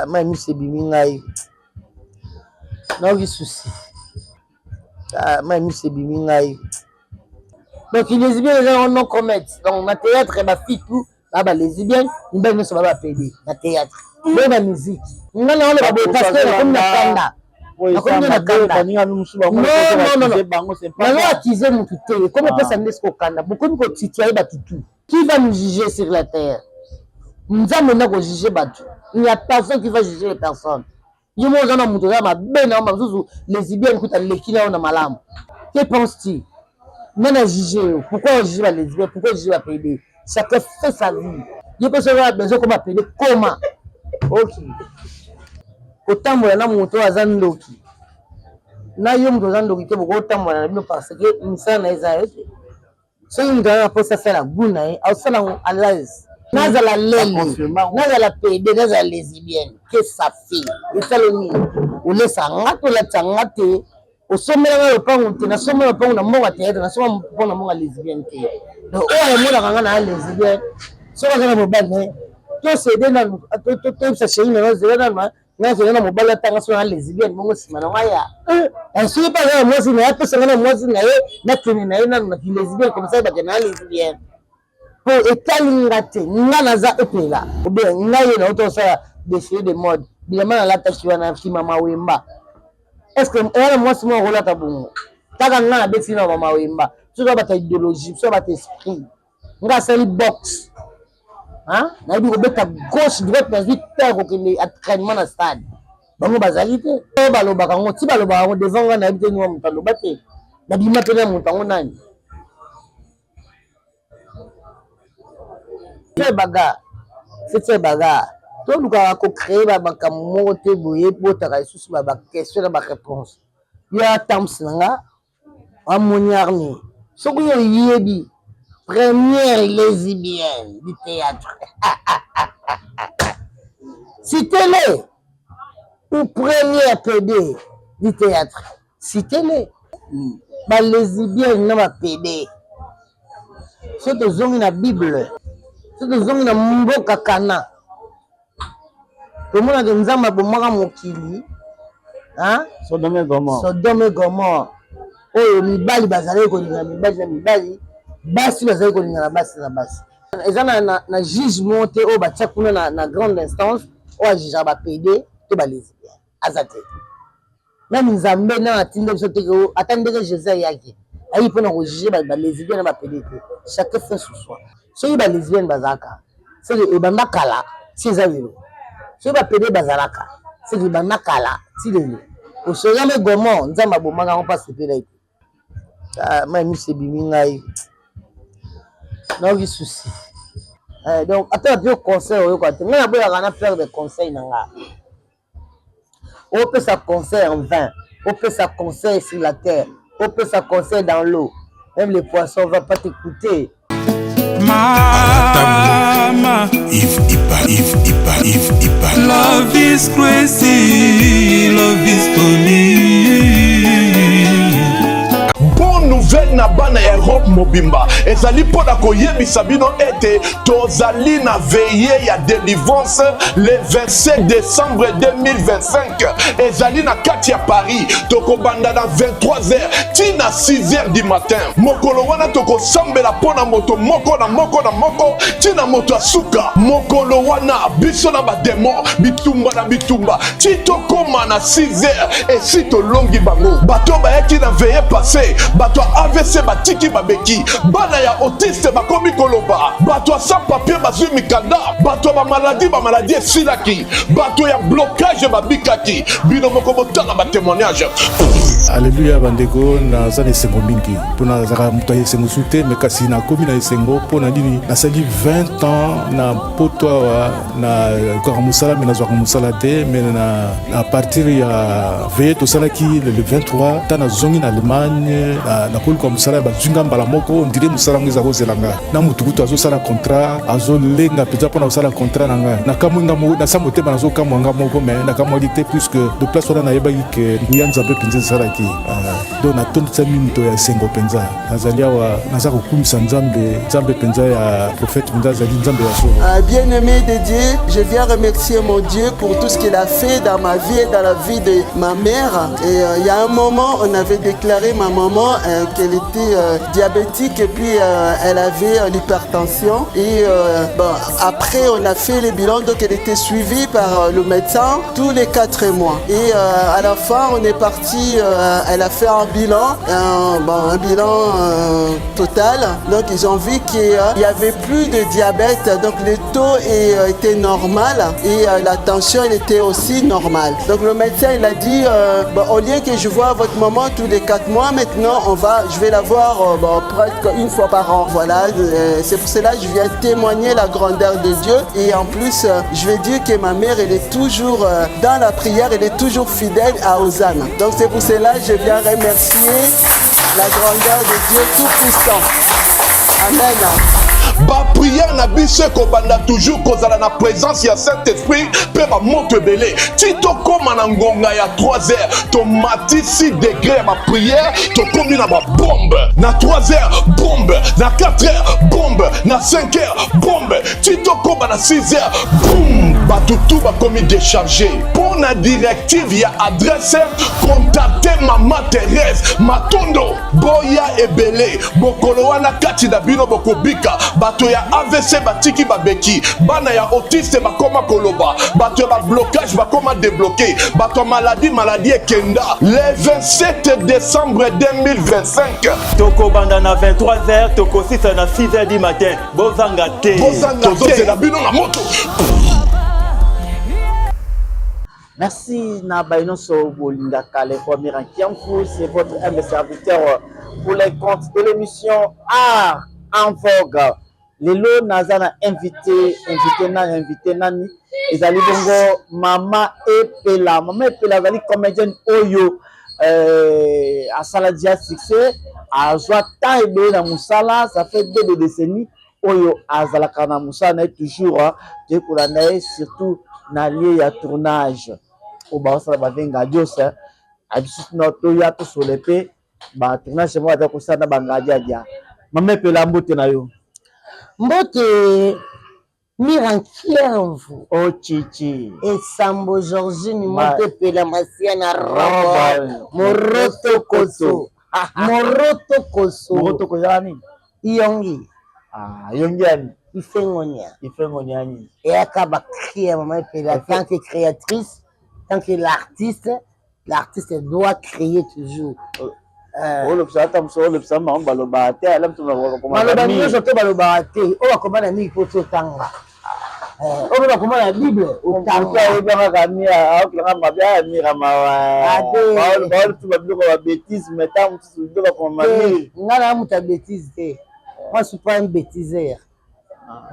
Mami c'est bimingai. Non, il souci. Mami c'est bimingai. Donc les lesbiennes les gens non commettent. Donc na théâtre ma fille tout là les lesbiennes ils ben se va payer na théâtre. Dans la musique. On a le parce que comme na kanda. Non, attiser mon tuté. Comment peut s'amener ce kanda? Beaucoup de titiaï batutu. Qui va nous juger sur la terre? Nous avons maintenant juger batu. Il n'y a personne qui va juger les personnes. Il y a des gens qui ont les lesbiennes qui ont les kina on a malam. Que penses-tu? Non à juger. Pourquoi on juge les lesbiennes? Pourquoi on juge la PD? Chacun fait sa vie. Il y a personne qui a besoin qu'on appelle comment? Ok. Autant moi na moto azandoki. Na yo moto azandoki ke boko autant moi na bino parce que insana ezaete. So you ngana posa sala guna au sala à l'aise. Nazala leli. Nazala PD, nazala lesbienne. Qu'est-ce que ça fait? Et ça le ni. On laisse ngato la tangate. Au sommet na le pango te na sommet le pango na monga te na sommet na monga lesbienne te. Donc o mo na ngana na lesbienne. So ba kana mobane. To se de na to sa chérie na zela na na zela na mobala tanga so na lesbienne mongo sima na waya. Ensuite pas na moi si na to sanga na moi si na na tuni na na lesbienne comme ça ba na lesbienne. Pour étaler te nga naza epela ou bien nga ye na auto ça défier de mode bilama na lata chiwa na mama wemba. Est-ce que elle moi c'est mon rôle ta bongo taka nga na beti na mama wemba so ba ta idéologie so ba ta esprit nga sali box hein na bi ko beta gauche droite na vite terre ko kende entraînement na stade bango bazali te ba lo ba kango ti ba lo ba devant nga na bite ni mo mutalo bate na bima pe na mutango nani c'est bagarre. Tout le monde a créé des mots pour question de réponse. Il y a Tamsanga, Amoniarni. Ce que vous dit, première lesbienne du théâtre. Citez-les. Ou première PD du théâtre. Citez-les. Les lesbiennes n'ont pas PD. C'est que ont la Bible. C'est que ont la mboka kana. Tout le monde a dit nzamba bomaka mokili. Hein? Sodome et Gomorrhe. Sodome et Gomorrhe. Oh, mibali bazali kolinga mibali na mibali. Basi bazali kolinga na basi na basi. Eza na jugement te o batia kuna na grande instance o juge ba PD to ba lesbien. Azate. Même nzambe na atinde biso te ko atendeke Jésus yaki. Ayi pona ko juger ba lesbien na ba PD te. Chacun fait son choix. Soki ba lesbienne bazaka. C'est le ebanda kala, c'est ça lelo. Soki ba PD bazalaka. C'est le ebanda kala, c'est lelo. Au Sodome et Gomorrhe, nzamba bomaka on passe pe là. Mami c'est bimingai. Non, il souci. Donc, attends, un conseil, on va faire des conseils. On peut ça conseil en vin, on peut ça conseil sur la terre, on peut ça conseil dans l'eau. Même les poissons ne vont pas t'écouter. Mama, if love is crazy, love is funny. Bonne nouvelle na bana Europe mobimba ezali pona koyebisa bino ete tozali na veillée ya délivrance le 27 décembre 2025 ezali na kati ya Paris tokobanda na 23h tina 6h du matin mokolo wana tokosambela pona moto moko na moko tina moto asuka mokolo wana biso na ba démon bitumba titokoma na 6h et si tolongi bango bato bayaki na veillée passé bato AVC batiki babeki bana ya autiste bakomi koloba bato sans papier bazwi mikanda bato ba maladie esilaki bato ya blocage babikaki bino moko botala ba témoignage. Alléluia bandeko naza na esengo mingi mpona nazalaka moto ya esengo su te me kasi nakomi na esengo mpona nini nasali 20 ans na poto awa na kaka mosala me nazwaka mosala te me na partir ya veye tosalaki le 23 ntan nazongi na Allemagne nakoluka musala bazunga mbala moko on dirait musala ngeza kozelanga na mutukutu azosala contrat azolenga peza pona osala contrat nanga na kamwinga mo na samote bana zo kamwanga moko mais na kamwalité puisque de place wana na yeba que nguya nzambe penza salaki donc na tonta minito ya sengo penza nazalia wa naza kokumisa nzambe penza ya prophète penza zali nzambe ya solo. Bien-aimé de Dieu, je viens remercier mon Dieu pour tout ce qu'il a fait dans ma vie et dans la vie de ma mère. Et il y a un moment, on avait déclaré ma maman qu'elle était diabétique et puis elle avait l'hypertension. Et après, on a fait les bilans, donc elle était suivie par le médecin tous les 4 mois. Et à la fin, on est parti, elle a fait un bilan, un bilan total. Donc ils ont vu qu'il n'y avait plus de diabète, donc le taux était normal et la tension elle était aussi normale. Donc le médecin il a dit au lieu que je vois votre maman tous les 4 mois, maintenant je vais la voir presque une fois par an. Voilà, c'est pour cela que je viens témoigner la grandeur de Dieu et en plus je vais dire que ma mère elle est toujours dans la prière, elle est toujours fidèle à Hosanna. Donc c'est pour cela que je viens remercier la grandeur de Dieu Tout-Puissant. Amen. Ba prière na biso kobanda toujours kozala na présence ya Saint-Esprit pe ba moto ebele tito koma na ngonga ya 3 heures to mati 6 degrés ya ba prière to komi na ba bombe na 3 heures bombe na 4 heures bombe na 5 heures bombe tito koma na 6 heures boum batutu ba komi décharger pour na directive ya adresse contacter maman Thérèse Matondo boya ebele bokolo wana kati na bino bokobika bato ya AVC batiki babeki bana ya autiste bakoma koloba bato ya blocage bakoma débloqué bato maladie ekenda le 27 décembre 2025 toko banda na 23h toko 6 na 6h du matin bozanga te c'est la bino na moto. Merci Nabainoso Bolingaka, les premiers en Kiamfou, c'est votre humble serviteur pour les comptes de l'émission Art en Vogue. Lelo Nazana invité nani ezali bongo Mama Epela zali comédienne oyo à Saladia succès à joie tant et na musala ça fait 2 décennies oyo azalaka na musala toujours de kolanda surtout na lieu ya tournage au basala bavenga diosa abisu na to ya to solepe ba tournage mo ata kosana bangadia dia Mama Epela mbote na yo. Mbote Mirankienvu Oh chichi et Sambo Georgine Mbote Pela Masiana Robo Moroto Koso Moroto kozani Iyongi yongiani Ifengonia et akaba créer Mama Pela tant que créatrice, tant que l'artiste doit créer toujours. olobsata msolobsa ma baloba te alam tu baloba ni soto baloba te o bakomana ni poto tanga o bakomana bible o tanga e banga kamia au kila mabia mira mawa baolo tu babiko ba bêtise metam tu doka comme mami ngana muta bêtise te moi je suis pas un bêtiseur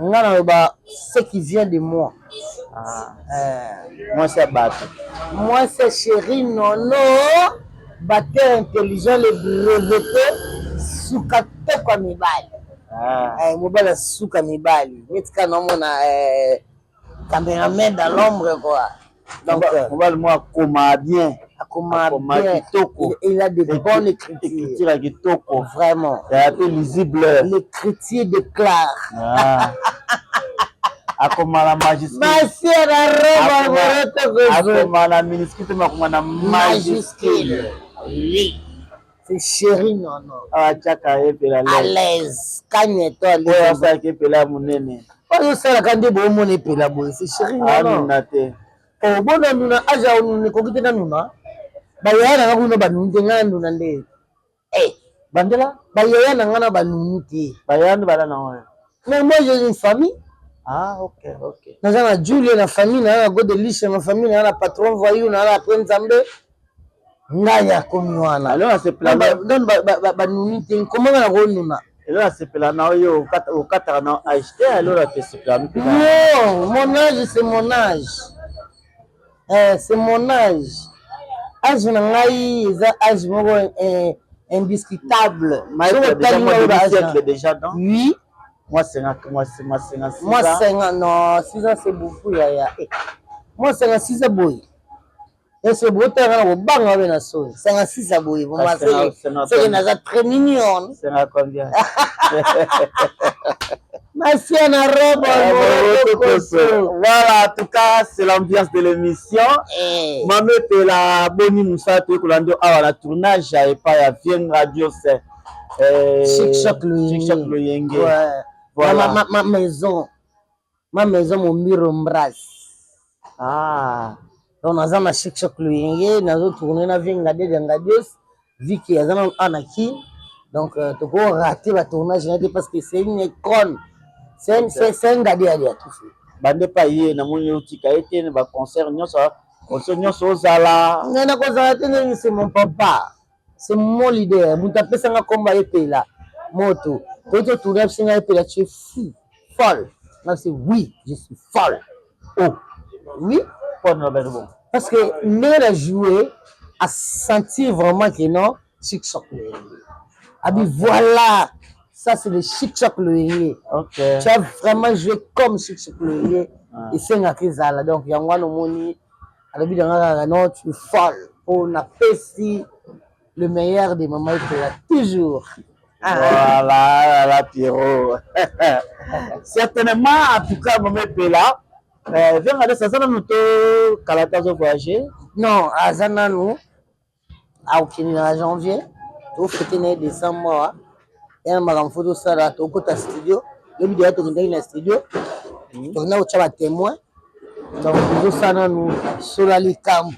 ngana ba ce qui vient de moi moi c'est Bato moi c'est chéri nono batteur intelligent le breveté suka toko mibali mobala suka mibali netika nomona cameraman dans l'ombre quoi donc mobala moi akoma bien kitoko il a de bonnes écritures à kitoko vraiment un peu lisible l'écriture déclare akoma la majuscule masiera roba akoma la minuscule akoma na majuscule. Oui, c'est chéri nono. Ah, chaka epela à l'aise. Kagneto à l'aise. Oh, ça qui epela munene. Oh, ça la kande bo mon epela bo. C'est chéri nono. Ah, nunate. Oh, bon nuna aja nuna kokite na nuna. Ba yana na kuna ba nunte ngana nuna nde. Eh, bandela, ba yana ngana ba nunte. Ba yana ba na oyo. Mais moi j'ai une famille. Ah, ok. Nazana Julie na famille na go de liche na famille na patron voyou na la prince Nzambe. Ngaya komiwana alors c'est plan don ba nunite comment na go nuna alors c'est plan na yo au 4 na acheter alors c'est plan non mon âge c'est mon âge c'est mon âge na ngai za âge moko indiscutable. Maître, déjà, moi, demi-siècle déjà, donc. Oui. Moi, 56 Moi, ans. 50, non, 6 ans, c'est beaucoup, yaya. Moi, 56 ans, boy. Et c'est beau, t'es un bang avec la sauce. 56 ans, boy. Vous m'avez c'est très mignon. C'est à combien? Merci, Anna Rob. Voilà, en tout cas, c'est l'ambiance de l'émission. Maman, c'est la bonne Moussa, tu es la tournage, et pas la Vienne Radio, c'est Chic Choc le Yenge. Ouais. Voilà. Ma maison, mon mur Mbras. Ah. Donc, nous avons Chic Choc le Yenge, nous avons tourné dans Vienne Radio, vu qu'il y a un Anaki. Donc, tu peux rater le tournage parce que c'est une école. C'est un gardien à tout fait. Bande pas hier, na mon outil qui a été un concert, c'est mon papa. C'est mon leader. Vous tapez ça comme là. Moto. Quand tu tournes, tu es fou. Folle. Là, c'est oui, je suis folle. Oh. Oui. Parce que l'air à jouer, à sentir vraiment que non, chic choc. Ah bien voilà. Ça, c'est le Chic Choc le okay. Tu as vraiment joué comme Chic Choc le et c'est un là. Donc, il y a un moni. À l'habit non, tu es folle. On a fait le meilleur des moments que là, toujours. Voilà, la Pierrot. Certainement, en tout cas, Maman Pela. Viens regarder ça, ça nous tout Kalata voyager. Non, à Zananou, à Okini, janvier, au fêter décembre. Et on m'a photo ça là, au côté studio. Le vidéo est dans le studio. Donc, là, on a témoin. Donc, nous sommes Solalikam.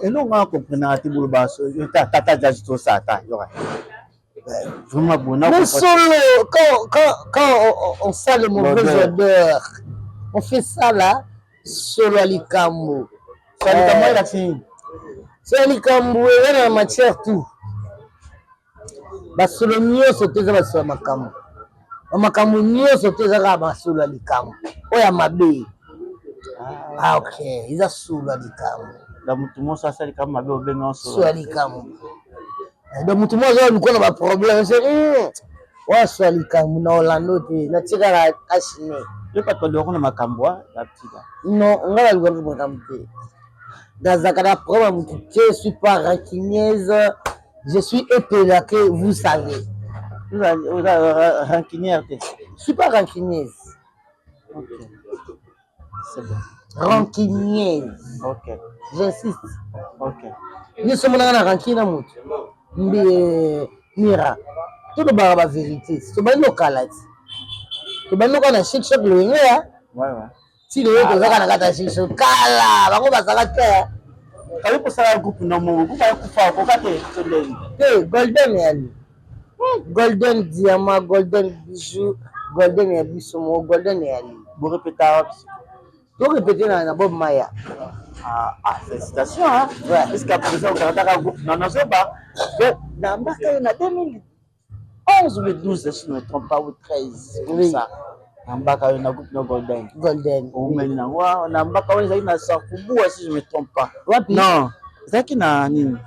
Et nous, on comprend à Tiboulba, Tata Jajito Sata. Vraiment bon. Mais solo, quand on sent le mauvais odeur, on fait ça là, Solalikam. Solalikam, il a fini. Solalikam, il y a la matière tout. Basolo nyonso teza basolo makambo. Makambo nyonso teza ka basolo likambo. Oya mabe. Ah ok, iza solo likambo. La mutu mo sasa likambo mabe obenga solo likambo. Donc mutu mo zo lukona ba problème c'est wa solo likambo na Orlando te na tika la ashine. Yo pas to lokona makambo ya tika. Non, on va lukona makambo te. Dans zakara problème mutu je suis pas rancunière. Je suis épelé que vous savez. Vous avez rancunière. Je ne suis pas rancunière. Ok. C'est bon. Rancunière. Ok. J'insiste. Ok. Nous sommes dans la rancune. Mira. Tout le monde a la vérité. C'est pas nos calades. C'est pas nous qu'on a chic choc le nez. Ouais. Si le nez est dans chic choc, cala. On va s'arrêter. Kali pour ça un groupe non mon groupe va kufa ko kate golden yali golden diamant golden bijou golden ya bisomo golden yali vous répétez na Bob Maya félicitations hein ouais est-ce qu'après ça on a un groupe non c'est pas dans Mbaka na 2011 ou 12 si je ne me trompe pas ou 13 oui ça Mbaka na groupe no golden ou mais na wa na Mbaka wale zaki na Sakubua si je me trompe pas non zaki na nini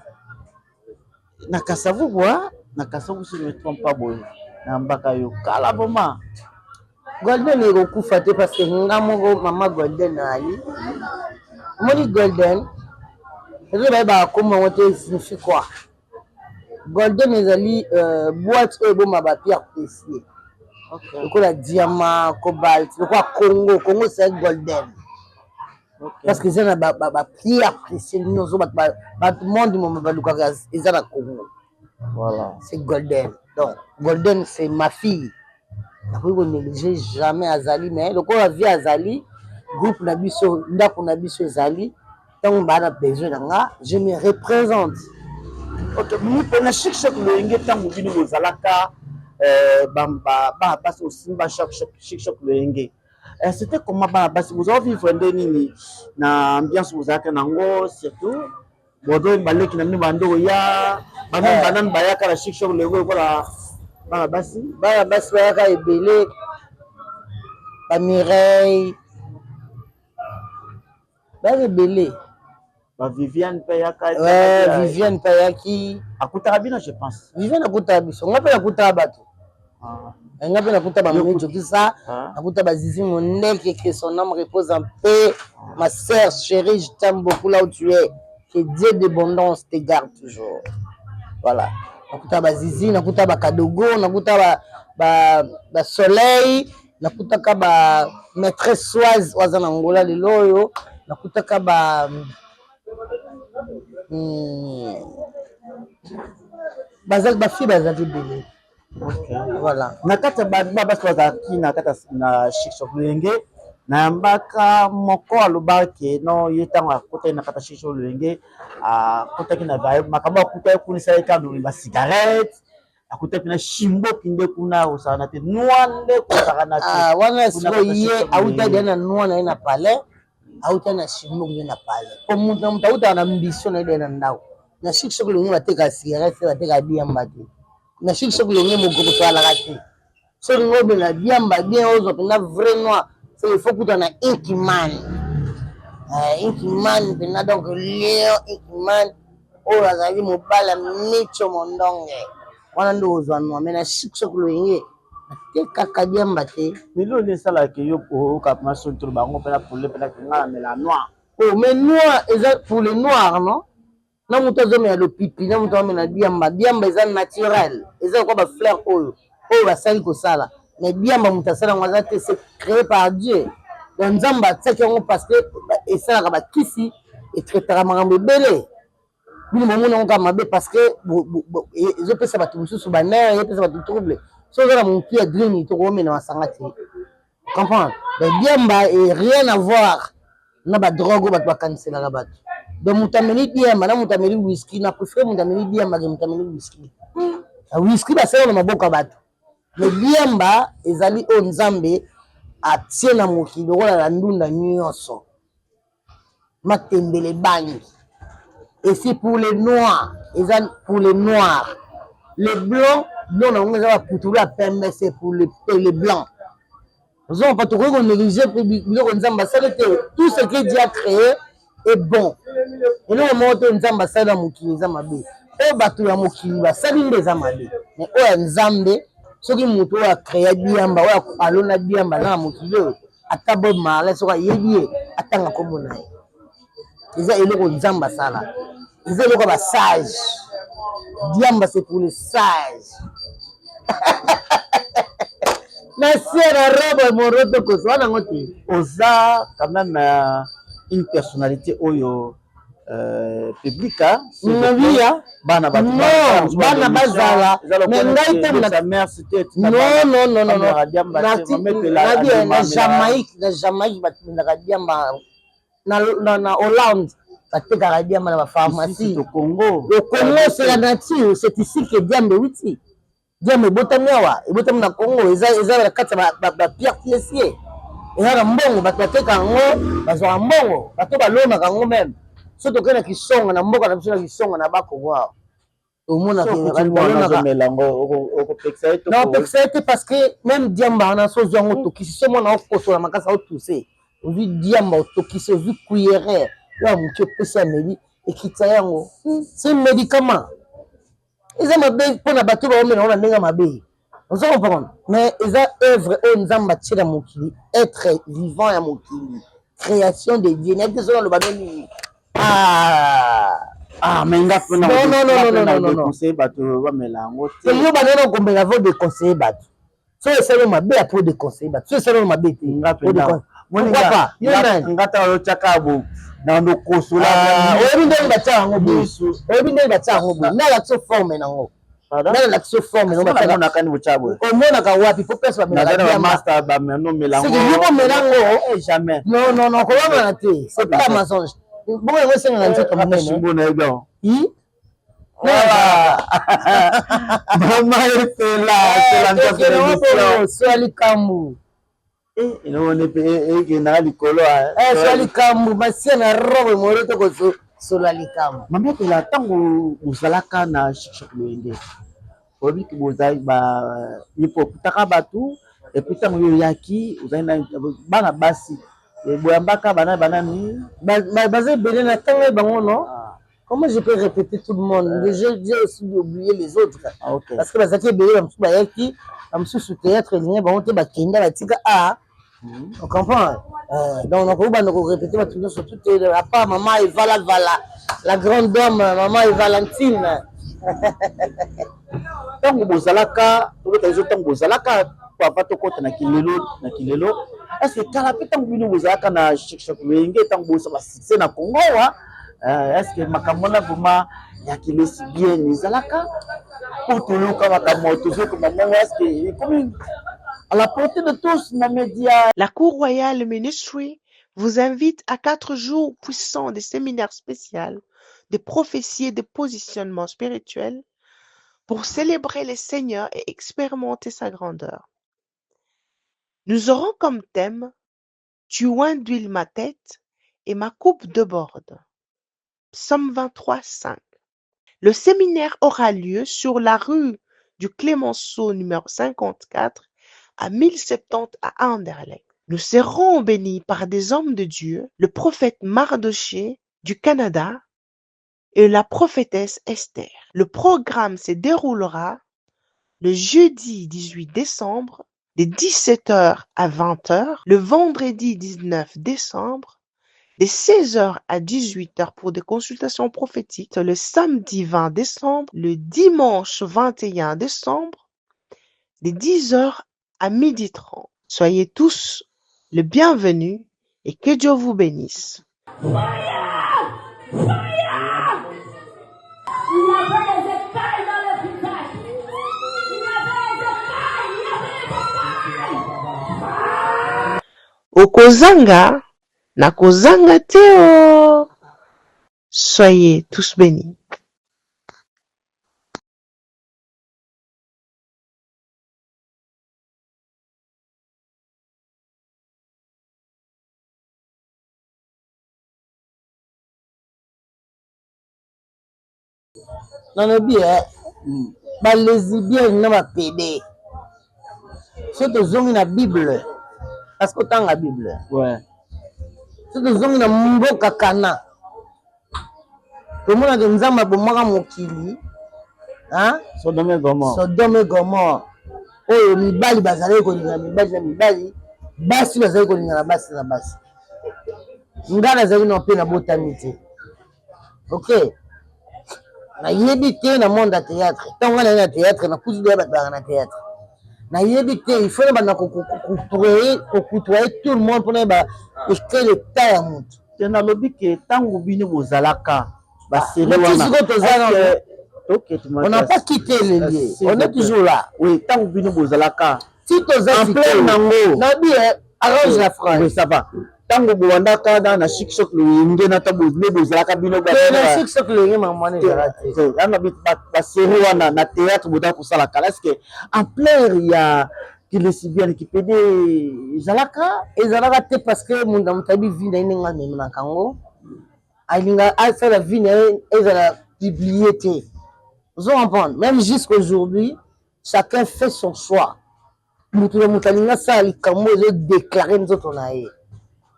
na Kasavubu na Kasavubu si je me trompe pas boy na Mbaka yo kala boma golden ego kufa te parce que ngamongo mama golden ali moni golden et ba comme on te signifie quoi golden ezali boîte ebo ma pierre précieuse. Okay. Le diamant, cobalt, le Congo c'est golden. Okay. Parce que c'est une pierre précieuse, nous sommes le monde du moment ils ont Congo. Voilà. C'est golden. Donc golden c'est ma fille. Après on négliger jamais Azali mais le corps vie Azali, groupe Nabiso, ndako Nabiso Azali, tant on a besoin d'anga, je me représente. OK, nous prenons chic choc le ngeta mubini bozalaka bamba basi osimba chic choc le nge. C'était comment basi vous avez vivre ndeni na ambiance vous avez nango surtout bodo baleki na bando ya banan bayaka la chic choc le nge ko la basi bayaka ebele ba Mireille ba ebele Viviane Payaka. Ouais, Viviane Payaki. Akutarabina, je pense. Viviane Akutabiso. On appelle Akutabato. On appelle Akutabato. Ça, Akutaba Zizi Mondek, que son âme repose en paix. Ma sœur chérie, je t'aime beaucoup là où tu es. Que Dieu d'abondance te garde toujours. Voilà. Nakutaba Zizi, Nakutaba Kadogo, Nakutaba Soleil, Nakutaka ba maîtresse Soise, Wazan Angola, les loyo, Nakutaka ba. Bazal Bafi, Bazal Bélé. Voilà. Nakata Babas qui Nakata na Chicho Lenge, Nambaka Moko Alubaki, no Yetama, Kote Nakata Chicho Lenge, Kote Kinava, Makaba Kuta Kunisaka, no cigarette. Akuta pina shimbo kinde kuna usanate nuande kusakanati wana sio ye auta dena nuana ina pale auta na shimbo ngina pale ko muta auta na ambition na dena ndao na shikisho kulungu bateka cigarette bateka biamba tu na shikisho kulungu mugoko twala kati so ngobe na biamba bien ozo pina vraiment c'est il faut kuta na inkiman pina donc leo inkiman o azali mobala micho mondonge wana ndo ozwanwa mena shikisho kulungu te kadiamba te milo le sala ke yo ko kapma sonto bango pena pour le pena ngala mela noir oh mais noir eza pour les noirs non na muto zo mena le pipi na muto mena diamba eza naturel eza ko ba fleur oyo basali ko sala mais diamba muto sala ngwaza te c'est créé par Dieu donc nzamba tsaki ngo parce que esala ka ba kisi et traitera makambo belé bino momona ngo mabe parce que ezo pesa batu mususu ba nerf ezo pesa batu trouble. So là mon pied dream to go mena wasangati. Comprendre? Mais diamba et rien à voir na ba drogue ba cancel la bat. Donc mutameli diamba na mutameli whisky na préfère mutameli diamba que mutameli whisky. Whisky ba sala na maboko bat. Mais diamba ezali o nzambe atie na mokili ola la ndunda nyonso. Matembele bani. Et c'est pour les noirs, pour les noirs. Les blancs, non, on va pour la pembe, c'est pour les blancs. Nous avons pas tout négliger tout ce que Dieu a créé est bon. Et nous avons une ambassade à Mokili Zamabe. Et batu ya Mokili ba saline des amabe. Mais o nzambe, ce qui muto a créé diamba, o alona diamba na Mokili. Atabo mala so ka yedi atanga komona. Ils ont le nzamba sala. Ils ont le sage. Diamba c'est pour les sages. Merci à la robe moroto ko so na ngoti. Oza quand même une personnalité oyo publique bana bazala mais ngai te sa mère c'était non na Jamaïque batindaka diamba na Hollande batekaka diamba na ba pharmacie au Congo c'est la nature c'est ici que diamba witi diamba ebotami awa ebotami na Congo eza na kati ba pierre précieux eza na mbongo bato bateka yango bazwaka mbongo bato balonaka yango même so tokenda kisonga na mboka na biso na kisonga na bakongo awa omona opekisa ete parce que même diamba wana sozwa yango tokisi so mona okosola makasi aotuse ozwi diamba otokisi ozwi cuillère ya moke opesi ya meli ekita yango c'est médicament eza mabe mpona bato baomela ngo na ndenge mabe ozo comprendre mais eza œuvre oyo nzambe atie na mokili être vivant ya mokili création de Dieu na ete soki aloba nini mais non conseiller bato bamela yango te yo banana okombela vo de conseiller bato so esali mabe ya po de conseiller bato so esali mabe te ngata oyotiaka bo na ndokosola oyebi ndenge batia yango boye oyebi ndenge batia yango boye ndenge batia forme nango ndenge batia forme omonaka wapi po pesa jamais non kolongana te c'est pas mensonge bongo yango esengaka nzoto monene swali kambu swali kambu basia na robe moroto kosola likambo mamepela ntango ozalaka na shikshokloende obiki bozali yipokutaka bato epuis ntango oyo oyaki ozali na bana basi Et Boyambaka, banani. Basé belé na tango bango, non? Comment je peux répéter tout le monde? J'ai aussi oublié les autres. Ah, ok. Parce que Bazaki belé, Bayaki, sous théâtre, il y a bango, Bakinda, Batika, on comprend? Donc, on va nous répéter surtout à part maman Eva la grande dame, maman et Valentine. Tango bozalaka, tango bozalaka, papa to kota na kilelo. Est-ce que kala pe tango bino bozalaka na shikshak wenge tango bozala succès na Congo wa? Est-ce que makamona vraiment ya kilesi bien nizalaka? Pour tout le cas makamona toujours comme maman est-ce que comme à la portée de tous na média. La Cour royale Ministry vous invite à 4 jours puissants de séminaires spéciaux, de prophéties et de positionnement spirituel pour célébrer le Seigneur et expérimenter sa grandeur. Nous aurons comme thème « Tu induis ma tête et ma coupe déborde ». Psaume 23, 5. Le séminaire aura lieu sur la rue du Clémenceau numéro 54 à 1070 à Anderlecht. Nous serons bénis par des hommes de Dieu, le prophète Mardoché du Canada et la prophétesse Esther. Le programme se déroulera le jeudi 18 décembre de 17h à 20h, le vendredi 19 décembre de 16h à 18h pour des consultations prophétiques, le samedi 20 décembre, le dimanche 21 décembre de 10h à 12h30. Soyez tous le bienvenu et que Dieu vous bénisse. Okozanga na kozanga teo. Soyez tous bénis. nalobi balésbienne na bapede so tozongi na bible parce que otanga bible so tozongi na mboka kana tomonake nzambe abomaka mokili Sodome Gomore oyo mibali bazalaki kolinga mibali na mibali, basi bazalaki kolinga na basi na basi. Nga nazali na mpe nabotami te, ok. Nayebi te na monde ya théâtre, ntango nga naye na théâtre nakuti deya bato baka na théâtre. Nayebi te il faut nabanda kokoutoye tout le monde mpona yeba quel état ya motu. Te nalobi ke ntango bino bozalaka basere wana on n'a pas quitté le lieu, on est toujours là. Oui, tant que bino bozalaka. Si tu es en plein nango, nabi arrange la phrase. Oui, ça va. Tant que boanda kada na shikshok le yenge na tabu ne bozalaka bino ba. Na shikshok le yenge maman ne jarate. On habite ba série wana na théâtre boda ko sala kala. Est-ce que en plein il y a qui le si bien qui peut des zalaka et zalaka te parce que mon dans tabi vie na inenga même na kango. Alinga asa la vie na ezala bibliothèque. Vous comprenez? Même jusqu'aujourd'hui, chacun fait son choix. Moutalinga ça les déclarer nous autres naïe.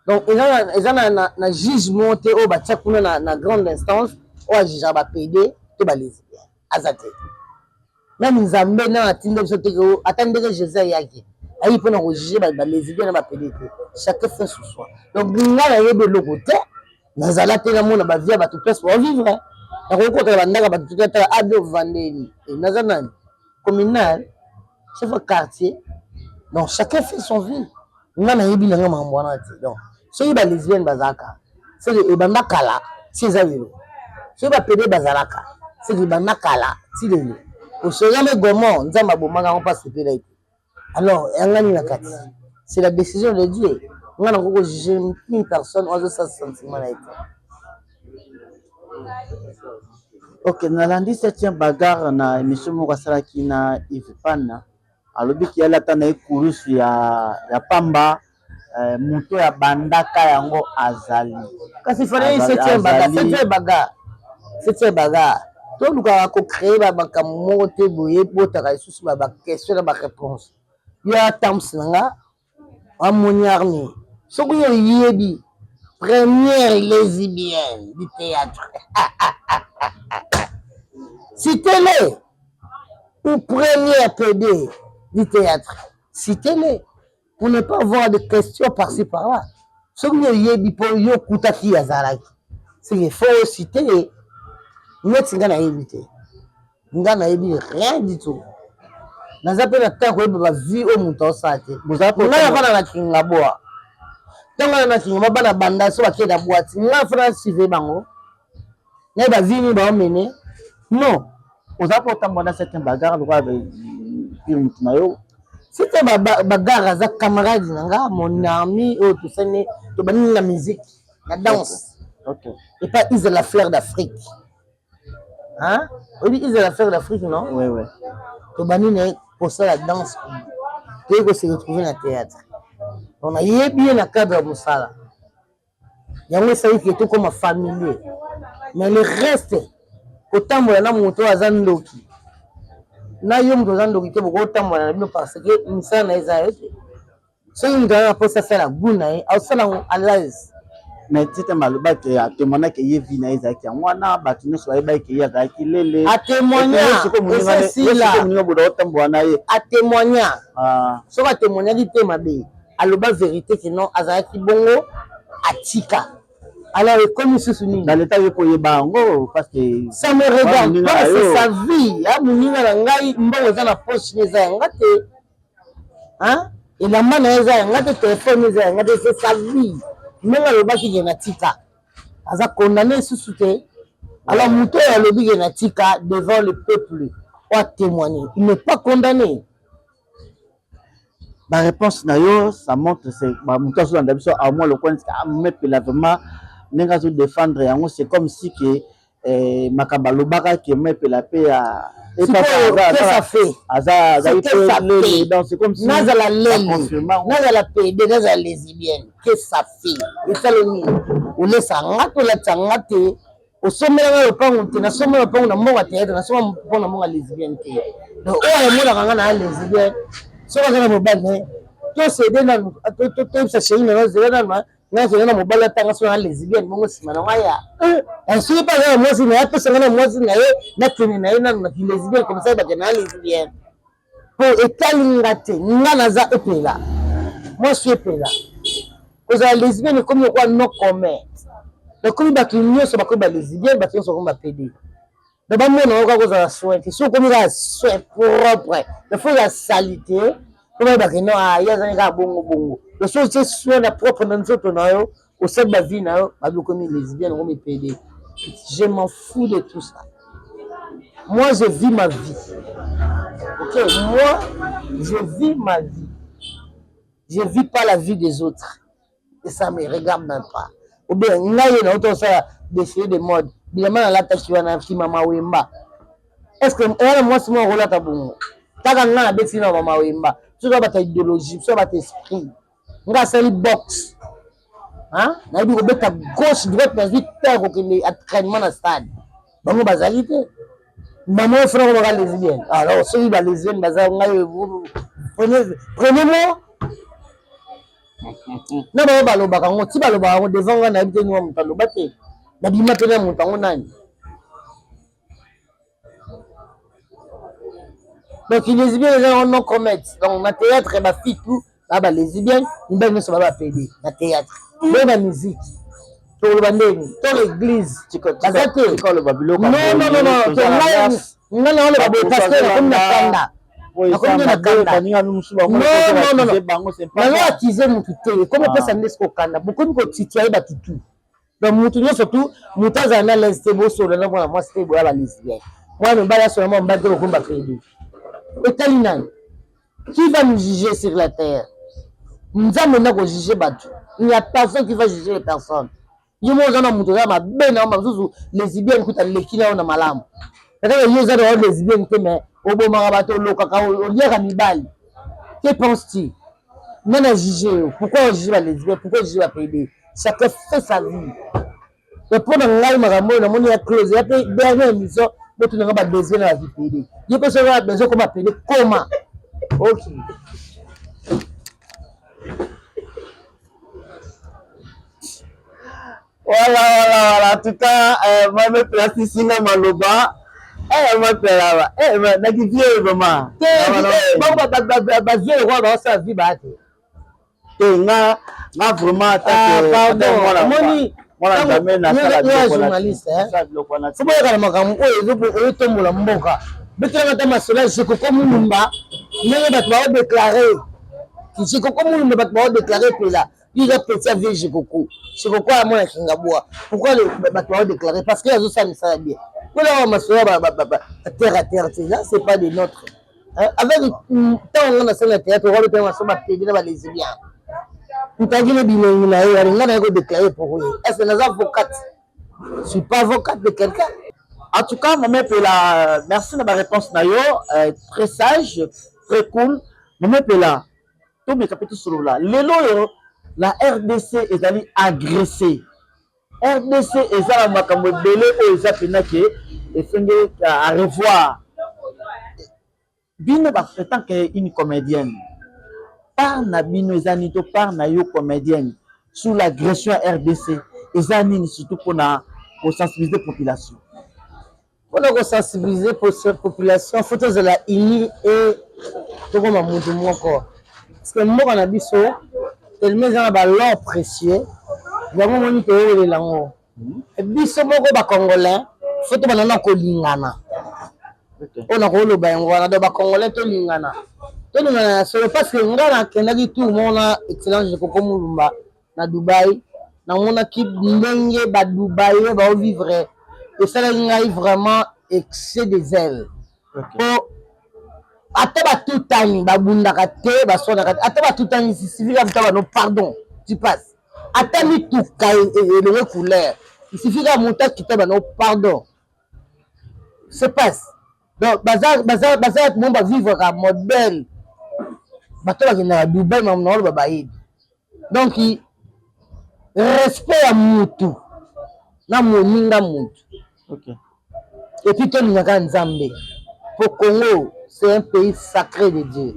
Donc ils ont un jugement au batia kuna na grande instance ou à juger ba PD to ba lesbien. Azate. Même nzambe na atinde so teko attendez Jésus yaki. Ayi pona ko juger ba lesbien na ba PD. Chacun fait son choix. Donc nga na yebe le côté nazala te na mona ba via ba tout place pour vivre. Communal, chef de quartier, donc chacun fait son vie. Donc, ceux qui sont lesbiennes, c'est les bandakala, c'est les amis. Ceux qui sont pédés, c'est les bandakala, c'est les amis. Au Sogame Gomon, alors, c'est la décision de Dieu. On a jugé une personne, on a ce sentiment. Ok, nalandi 7e bagarre na émission moko asalaki na Yves Pana alobi ki alata na ekurusu ya pamba moto ya bandaka yango azali kasi fana 7e bagarre to luka ko créer ba makambo te boye botaka isusu ba question na ba réponse yo atamsi nanga amoni arni Ce que vous avez première lesbienne du théâtre. Citez-les. Ou première PD du théâtre. Citez-les. Pour ne pas avoir de questions par-ci par-là. Ce que vous avez pour yo Koutaki Azaraki. C'est qu'il faut citer. Nous sommes évité. Nous n'avons rien du tout. Nous avons la vie au mouton saté. Nous avons la kingaboa. Tant que nous avons la banda sur la boîte, nous avons fait suivre bango. Nous avons vu nous mener. Non. Nous avons fait certains bagarres. C'était bagarre avec camarade, mon ami, tout ça, tout la musique, la danse. Et pas ils la fleur d'Afrique. Hein? On dit ils la fleur d'Afrique, non? Oui, oui. Tout banni pour ça la danse. Tu que se retrouver dans le théâtre. On a bien la cadre de Moussala. Il y a un savait qui est tout comme familier. Mais le reste, autant moi là mon tour à Zandoki. Na yom dozando kite boko tambola na bino parce que misala na eza ete so yom dozando posa faire guna au sala à l'aise mais tete maloba ke a témoigner que yevi na eza ki mwana batu no so ba ke ya za ki lele a témoigner c'est là a témoigner so ba témoigner ki te mabe aloba vérité que non azaki bongo atika. Alors, comme je suis dans l'état pour y bango parce que ça me regarde pas, c'est sa vie. Hein? Et la main est un téléphone, c'est sa vie. Même le bas qui est natika. Aza condamné sous soutien. Alors, Mouto est le big natika devant le peuple. Ou à témoigner. Il n'est pas condamné. La réponse d'ailleurs, ça montre c'est Mouto sur l'ambition à moi le coin à mettre vraiment n'enga défendre yango c'est comme si que makabalo baka qui met la paix à et ça fait c'est comme si nazala leli nazala paix nazala lesbienne que ça fait et ça le ni on laisse ngato la tangate au sommet le pango te na sommet le pango na monga théâtre na sommet na monga lesbienne te donc on est monga ngana lesbienne so va na mobile to c'est dans to ça chérie na zela na je na mobile tanga so na lesbienne mongo sima na waya ensuite pas na moi si na to sanga na moi si na na tuni na na lesbienne comme ça ba na lesbienne pour étalingate ngana za epela moi je suis epela aux lesbiennes comme quoi non commun donc comme ba kinyo so ba ko ba lesbienne ba kinyo so ko ba PD de ba mona ko za soin so comme ça soin propre il faut la salité comme ba kinyo ya za nga bongo le chose c'est soin la propre dans notre nayo au sein de la vie nayo ba comme lesbienne comme PD je m'en fous de tout ça. Moi je vis ma vie. OK, moi je vis ma vie. Je vis pas la vie des autres. Et ça me regarde même pas. Ou bien, il y a autre ça défilé de mode. Bien mal la tâche qui va qui mama wemba. Est-ce que moi c'est mon rôle à tabou. Taka nga na beti na mama wemba. Tu dois battre idéologie, tu dois battre esprit. Nga c'est box. Hein? Na bi ko beta gauche droite na vite terre ko ke entraînement na stade. Bango bazalité. Maman frère va lesbienne. Alors ceux qui va lesbienne baza nga prenez-moi. Na ba baloba kango ti baloba kango devant nga na habité ni mutalo bate. Na bima pena mutango nani. Donc les lesbiennes les gens non commettent. Donc na théâtre ba fille tout ba lesbienne, ni ba nyonso ba PD na théâtre. Dans la musique. Pour le bandé, dans l'église. Non. Qui va nous juger sur la terre? Nous allons juger Batu. Il n'y a personne qui va juger les personnes. Il y a des gens qui ont les lesbiennes qui ont les kina na malamu. C'est-à-dire qu'il y a des lesbiennes qui ont au marabato le cacao, il y a des que penses-tu? Même à juger. Pourquoi on juge les lesbiennes? Pourquoi on juge la PD? Chacun fait sa vie. Le point de l'âme, on a close. Il y a des dernières émissions, mais tu n'as pas besoin de la vie PD. Il y a des personnes qui ont besoin de PD. Comment? Ok. Voilà. En tout cas, moi, me place ici, Maloba. Moi, là, n'a qui vient, maman. Bavieux, le roi, dans sa vie, bah, Nga vraiment, pardon, Moni, moi, jamais, n'a pas journaliste, c'est pas le makambo, ils ont tombé la mboka. Betela ta masola, c'est que comme Lumba, il va déclarer. C'est que comme Lumba va déclarer que là, il a petit avec Jikoko. C'est pourquoi à moi, Kingaboua. Pourquoi le va déclarer? Parce que les autres, ça ne sert bien. Voilà, masola, terre à terre, c'est pas des nôtres. Avec le temps, on a sur le théâtre, on va le faire masola, les bien. Tout à fait, on a déclaré pour eux. Est-ce que les avocates? Je ne suis pas avocate de quelqu'un. En tout cas, maman Pela, merci de ma réponse Nayo, très sage, très cool. Maman Pela, tous mes capitaux sur là. La RDC est allée agresser. RDC est allée à Makamodele ou est allée à revoir. Bino en tant qu'une comédienne. Par Nabino Zanito, par Nayo comédienne, sous l'agression RDC, et Zanine surtout pour sensibiliser la population. Pour sensibiliser la population, il faut que la unie et tout le monde encore. Parce que moi, on a dit ça, tellement ils ont l'or précieux, il y a un moment où ils ont et puis, ce moment Congolais, il faut que nous ayons Kolingana. On a le bain, on a des Congolais, Tolingana. C'est parce que nous avons tout le monde excellent, je crois, comme à Dubaï. Nous avons une équipe à Dubaï, on va vivre. Et ça, il y a vraiment excès des ailes. Attends, tout le temps, il suffit de pardon, tu passes. Attends, tout le couleur. Il suffit de monter qui te donne pardon. C'est passe. Donc, bazar, mon va vivre un modèle. Dubaï, donc, respect à Moutou. Na moninga Moutou. Et puis, tout le monde pour Congo, c'est un pays sacré de Dieu.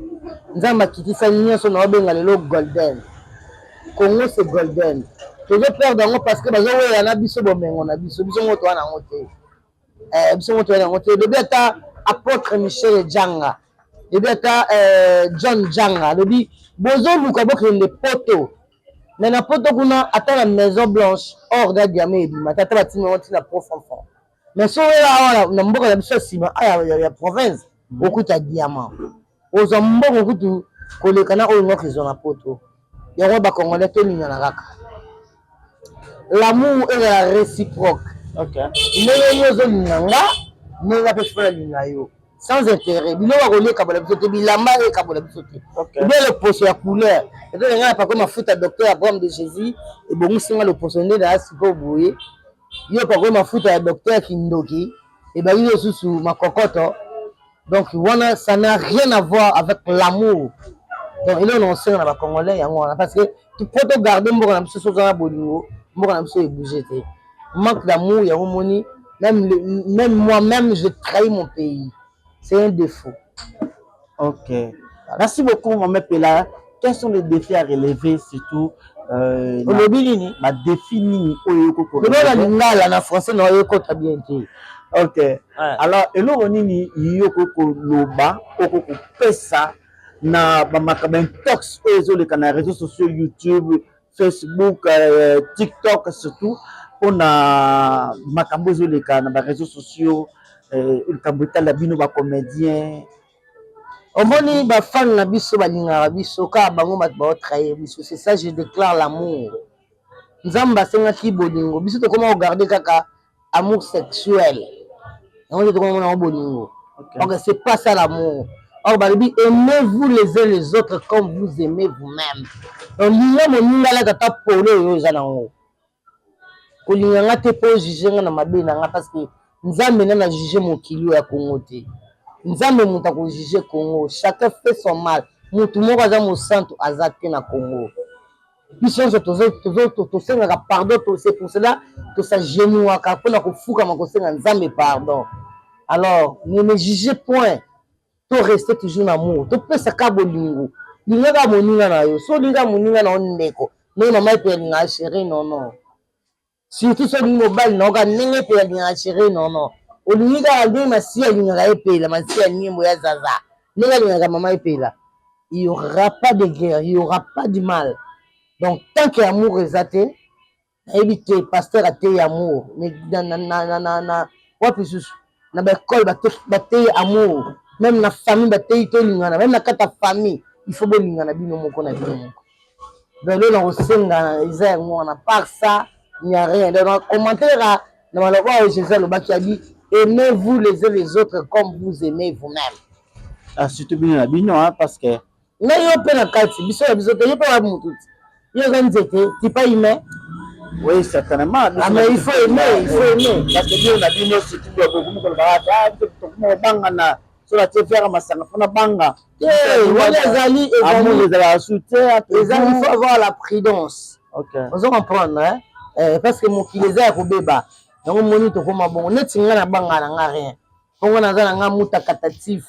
Nzamba qui ça n'y son le golden. Congo c'est golden. Je veux perdre parce que il y a biso bomengo na biso moto na ngote. Biso moto na ngote. Le beta apôtre Michel Djanga. Le beta John Djanga. Le dit bozo luka bokre le poto. Mais na poto kuna ata la Maison Blanche hors de Diamé bi matata batimi on la prof enfant. Mais si on est là, on a un peu de la province, beaucoup de diamants. Aux hommes, beaucoup de collègues, ils ont un poteau. Il y a un Congolais qui est là. L'amour est la réciproque. Sans intérêt. Il y a le poste de la couleur. Il y a un foot à docteur Abraham de Jésus. Et bon, le poste de la Sikoboye. Il y a pas foot à docteur Kindoki. Et bien, il y a sous ma cocotte. Donc, ça n'a rien à voir avec l'amour. Donc, il y a un ancien dans Congolais. Parce que tu peux garder un peu de bouger. Manque d'amour, il y a un money. Même moi-même, je trahis mon pays. C'est un défaut. Ok. Merci beaucoup, Maman Pela. Quels sont les défis à relever, surtout le défi ma défini le français bien. Ok. Alors, on nini yoko loba oko pesa na ba makaben tox les réseaux sociaux YouTube, Facebook, TikTok surtout on a makambo les na réseaux sociaux il kambita la bino ba comédien. Omoni ba fan na biso balinga biso ka bango ba trahir biso, c'est ça je déclare l'amour. Nzamba senga ki bolingo biso to comment regarder kaka amour sexuel. On dit comment on bolingo. Donc c'est pas ça l'amour. Or balibi aimez-vous les uns les autres comme vous aimez vous-même. Donc liya moninga la tata polo yo za nango. Ko liya ngate po juger na mabe na nga parce que nzambe na juger mon kilo ya Congo te. Nzambe muta ko juger Congo, chacun fait son mal. Mutu moko aza mo santo azate na Congo. Biso to senga pardon to c'est pour cela que ça genoua ka pona ko fuka mako senga nzambe pardon. Alors, ne me jugez point. To rester toujours en amour. To pesa ka bolingo. Linga ka moninga na yo. So linga moninga na ondeko. Mais maman pe na chérie non. surtout soki mobali naoka ndenge pe alingaka chéri non olingi kaka ndenge masi alingaka epela masi ya nyembo ya zaza ndenge alingaka mama epela il y aura pas de guerre, il y aura pas de mal. Donc tant que amour ezate nayebi te pasteur ateye amour mais na wapi susu na baekole bateye amour même na famille bateye tolingana même na kati ya famille il faut bolingana bino moko na bino moko donc lelo nakosenga eza yango wana par ça il n'y a rien donc commentaire na maloba oyo Jésus alobaki abi aimez-vous les uns les autres comme vous aimez vous-même. Surtout bino na bino parce que na yo mpe na kati biso ya biso te yo mpe wa mutu ti yo eza nzete ti pas humain. Oui, certainement. Ah, mais il faut aimer. Parce que Dieu n'a dit non, c'est tout le monde qui va banga sur la terre, ma sang, on a banga. Il faut avoir la prudence. Ok. Vous comprendre, hein? Parce que mon kilésé a bébé. Donc mon nid comme bon, on est tingana banga na rien. On a dans un mutakatatif.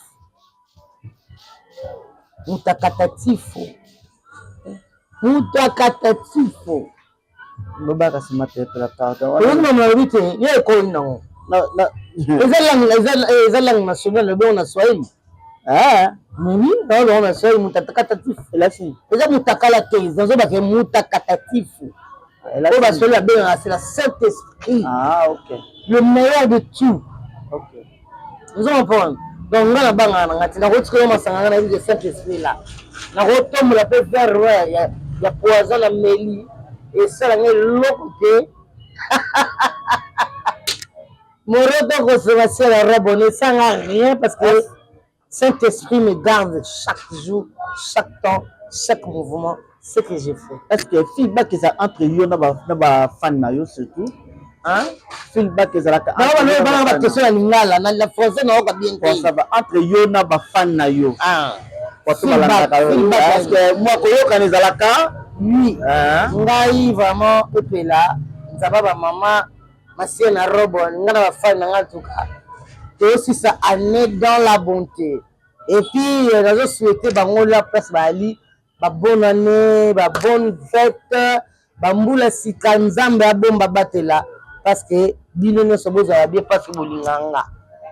Baba si mate la carte. Non non vite, il est quoi non. Les langues nationales bon na Swahili. Ah, mimi non na Swahili mutakatatif. Là si. Les mutakala tez, dans ba ke mutakatatif. Là ba Swahili bien c'est la Saint-Esprit. Ah, OK. Le meilleur de tout. OK. Vous comprenez? Donc ngana banga ngati na rotsiko masanga na le Saint-Esprit là. Na rotombe la pe vers ouais, ya poison la meli. Et ça, l'autre mon retour consommation la rabonner ça n'a rien parce que Saint-Esprit me garde chaque jour, chaque temps, chaque mouvement, ce que j'ai fait. Est-ce que feedback est entre yo na ba fan na yo surtout? Hein? Feedback est la question ya lingala na la français na oka bien quoi ça va entre yo na ba fan na yo. Ah. Est-ce que moi koyoka nezalaka? Oui, ngai vraiment epela nzaba ba mama masie na robo ngana ba fan nga tuka to aussi ça année dans la bonté et puis nazo souhaiter bango la place bali ba bonne année ba bonne fête ba mbula sika nzambe abomba batela parce que bino nyonso bozala bien parce que bolinganga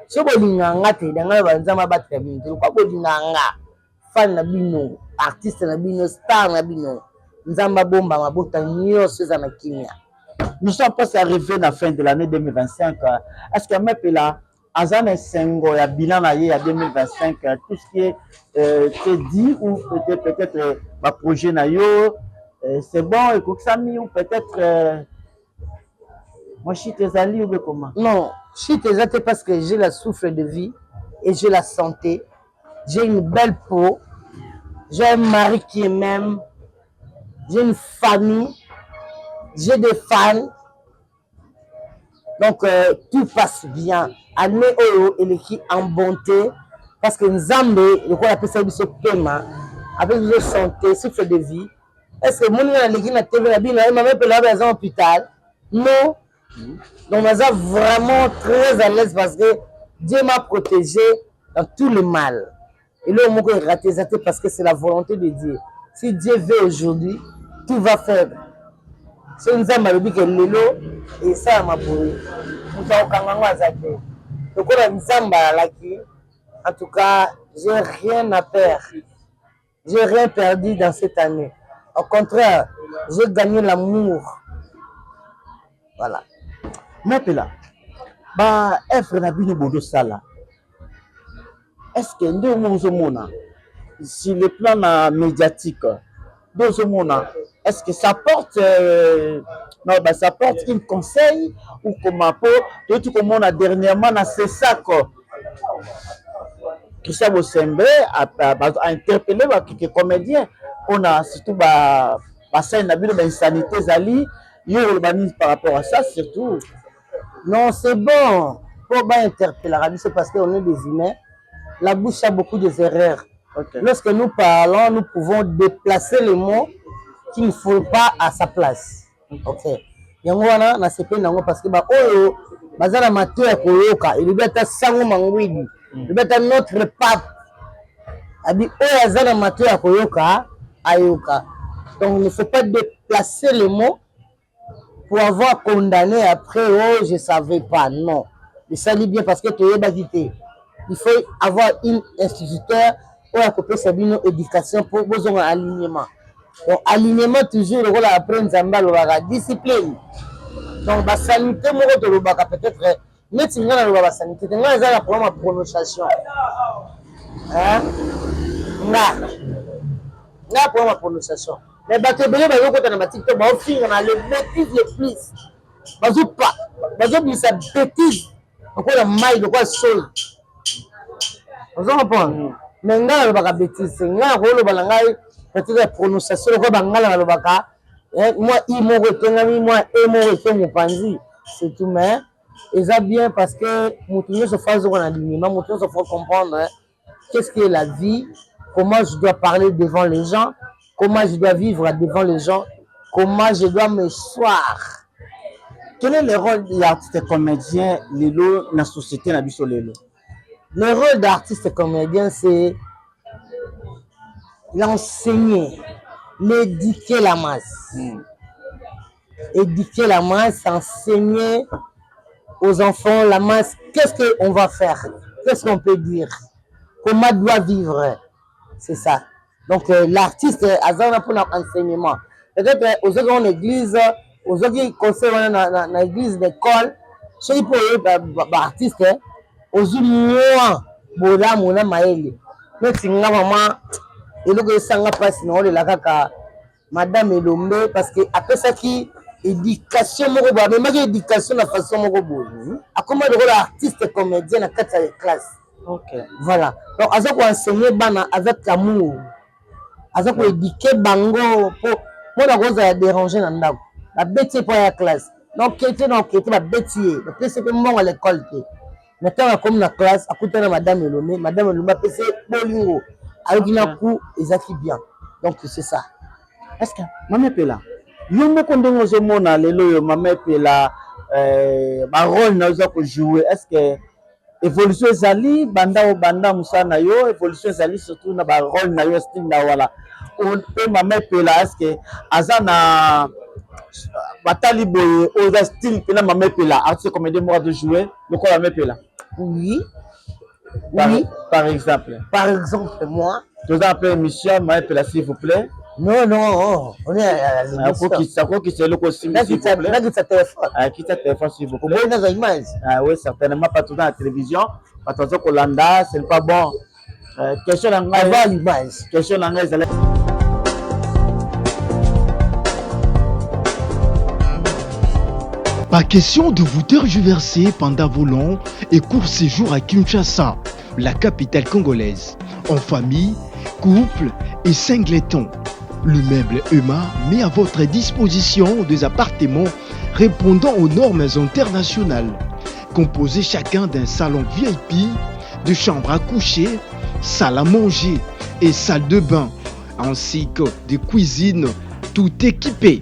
so bolinganga te danga ba nzamba batela bino ko bolinganga fan na bino artiste na bino star na bino. Nous sommes presque arrivés à la fin de l'année 2025. Est-ce que même là, à Zane Sengo, il y a bilan à 2025, tout ce qui est dit ou peut-être ma projet nayo, c'est bon, et que ça mis ou peut-être moi je suis tes alliés ou comment? Non, je suis tes alliés parce que j'ai la souffle de vie et j'ai la santé, j'ai une belle peau, j'ai un mari qui m'aime. J'ai une famille, j'ai des fans, donc tout passe bien. Année Oyo et l'équipe en bonté, parce que Nzambe, le qu'on appelle ça du paiement, avec une santé, souffle de vie. Est-ce que mon l'équipe na TV la bille, ma mère peut l'avoir dans l'hôpital? Non. Donc on est vraiment très à l'aise parce que Dieu m'a protégé dans tout le mal. Et là, on m'a raté parce que c'est la volonté de Dieu. Si Dieu veut aujourd'hui, tout va faire. Si nous avons dit que l'élo et ça m'a pourri. Nous avons quand même zappé. Donc on a une samba là qui, en tout cas, j'ai rien à perdre. J'ai rien perdu dans cette année. Au contraire, j'ai gagné l'amour. Voilà. Maintenant, bah, Efre n'a pas de sala. Est-ce que nous sommes sur le plan médiatique? Est-ce que ça porte non, bah, ça porte un conseil ou comment tout comme on a dernièrement c'est ça quoi. Christian Bosembe a interpellé quelques comédiens. On a surtout bah scène d'insanité Zali, par rapport à ça surtout. Non, c'est bon. Pour pas interpeller, c'est parce qu'on est des humains. La bouche a beaucoup d'erreurs. Okay. Lorsque nous parlons, nous pouvons déplacer les mots qu'il ne faut pas à sa place. Ok. Yangwana na sepe nango parce que ba oyo bazala mato ya koyoka, il doit être sango mangwidi. Il doit être notre pape. Abi oyo azala mato ya koyoka ayoka. Donc il ne faut pas déplacer les mots pour avoir condamné après, oh, je ne savais pas. Non. Et ça dit bien parce que tu es badité. Il faut avoir une instituteur ou un copain sabino éducation pour besoin d'un alignement. Donc, alignement toujours, le rôle à apprendre, la discipline. Donc, la sanité, peut-être, mais tu as la sanité, tu as la prononciation. Hein? Là, pour ma prononciation. Les bâtiments, ils ont le bêtise le plus. Ils ont pas. Ils ont sa bêtise. Donc, on a maille de quoi seul. Vous comprenez? Mais on a la bêtise. On a la prononciation. Moi, il m'a retenu, moi, et moi, retenu, c'est tout, mais ils ont bien parce que nous se faisons un alignement, nous se faisons comprendre qu'est-ce que la vie, comment je dois parler devant les gens, comment je dois vivre devant les gens, comment je dois me soir. Quel est le rôle de l'artiste comédien dans la société? Le rôle d'artiste comédien, c'est l'enseigner, l'éduquer la masse. Éduquer la masse, enseigner aux enfants la masse, qu'est-ce qu'on va faire, qu'est-ce qu'on peut dire, comment doit vivre. C'est ça. Donc l'artiste a un peu d'enseignement. Peut-être aux autres en église, aux autres qui concernent dans l'église d'école, ceux qui peuvent artiste, aux autres moins, bola mona maele. Mais si nga maman, et le que ça n'a pas sinon le la kaka madame Elombe parce que après ça qui éducation moko ba mais ma éducation na façon moko boy. A comment le rôle artiste comédien na quatre classe. OK. Voilà. Donc azo ko enseigner bana avec amour. Azo ko éduquer bango pour moi la cause a déranger na ndako. La bêtise pour la classe. Donc qui était la bêtise. Donc c'est que moi à l'école qui. Maintenant comme la classe, à côté de madame Elombe a passé bolingo. Alors il a coup ezaki bien. Donc c'est ça. Est-ce que Maman Pela yombo kondongo zo mona lelo yo Maman Pela ba rôle na zo ko jouer est-ce que évolution ezali banda musana yo évolution ezali surtout na ba rôle na yo style na wala on peut Maman Pela est-ce que azana batali boye oza style pena Maman Pela artiste comédien moi de jouer le quoi Maman Pela? Oui. Par exemple. Par exemple, moi. Tu as appelé émission Maman Pela s'il vous plaît. Non, on est à l'émission. Ça faut qu'il se le costume. Là, qui t'a téléphone. Qui t'a téléphone s'il vous plaît. Vous voyez dans l'image. Oui, certainement pas tout dans la télévision. Attention que Landa, c'est pas bon. Question d'anglais. Avoir l'image. Question d'anglais. Pas question de vous tergiverser pendant vos longs et courts séjours à Kinshasa, la capitale congolaise. En famille, couple et singleton. Le meuble EMA met à votre disposition des appartements répondant aux normes internationales. Composés chacun d'un salon VIP, de chambres à coucher, salle à manger et salle de bain, ainsi que de cuisine, tout équipé.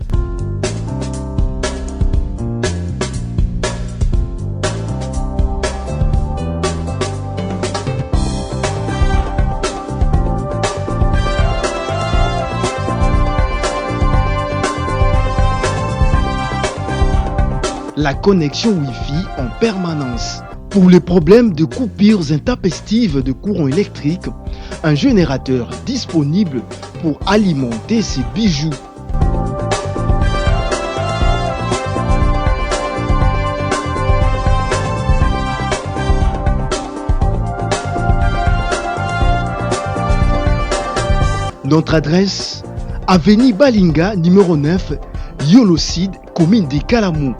La connexion Wi-Fi en permanence. Pour les problèmes de coupures intempestives de courant électrique, un générateur disponible pour alimenter ces bijoux. Notre adresse, avenue Balinga, numéro 9, Yolocide, commune de Kalamou.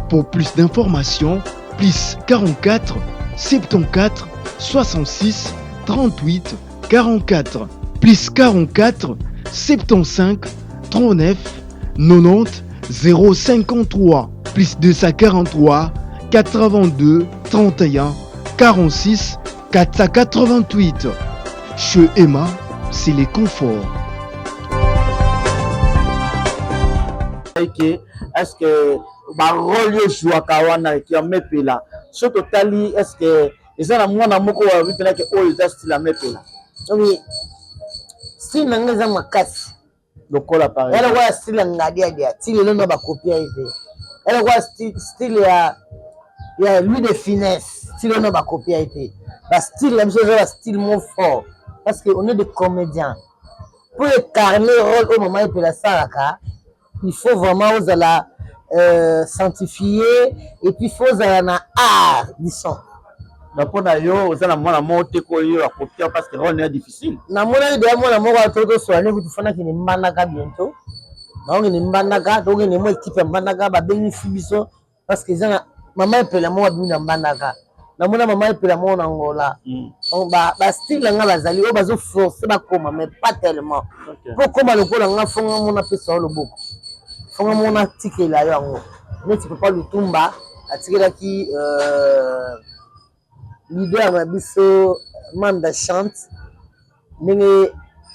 Pour plus d'informations, plus 44 74 66 38 44, plus 44 75 39 90 053, plus 243 82 31 46 488. Chez Emma, c'est les conforts. est-ce que rôle yo jouaka wana qui a mepela surtout tali est-ce que ils ont mwana moko wa vitela que oh ils style mepela oui style nanga za makasi lokola pareil elle wa style ngadia dia style no ba copie ite elle wa style ya lui de finesse style no ba copie ite ba style la chose la style mon fort parce que on est des comédiens pour incarner le rôle au moment de la salaka il faut vraiment aux la sanctifier et puis il faut un art disons pour yo aux la mwana monte ko yo copier parce que rôle est difficile na mona de mwana moko toto soane vous fana ki ni mbandaka bientôt donc ni mbandaka donc ni mo équipe mbandaka ba bengi fibiso parce que zana mama epela mo wa bina mbandaka na mona mama epela mo na ngola donc ba style nga bazali o bazo forcer ba koma mais pas tellement pour koma le kola nga fonga mona pesa le boko fonga mona tikela yango mais tu peux pas le tumba atikela ki leader na biso manda chante mais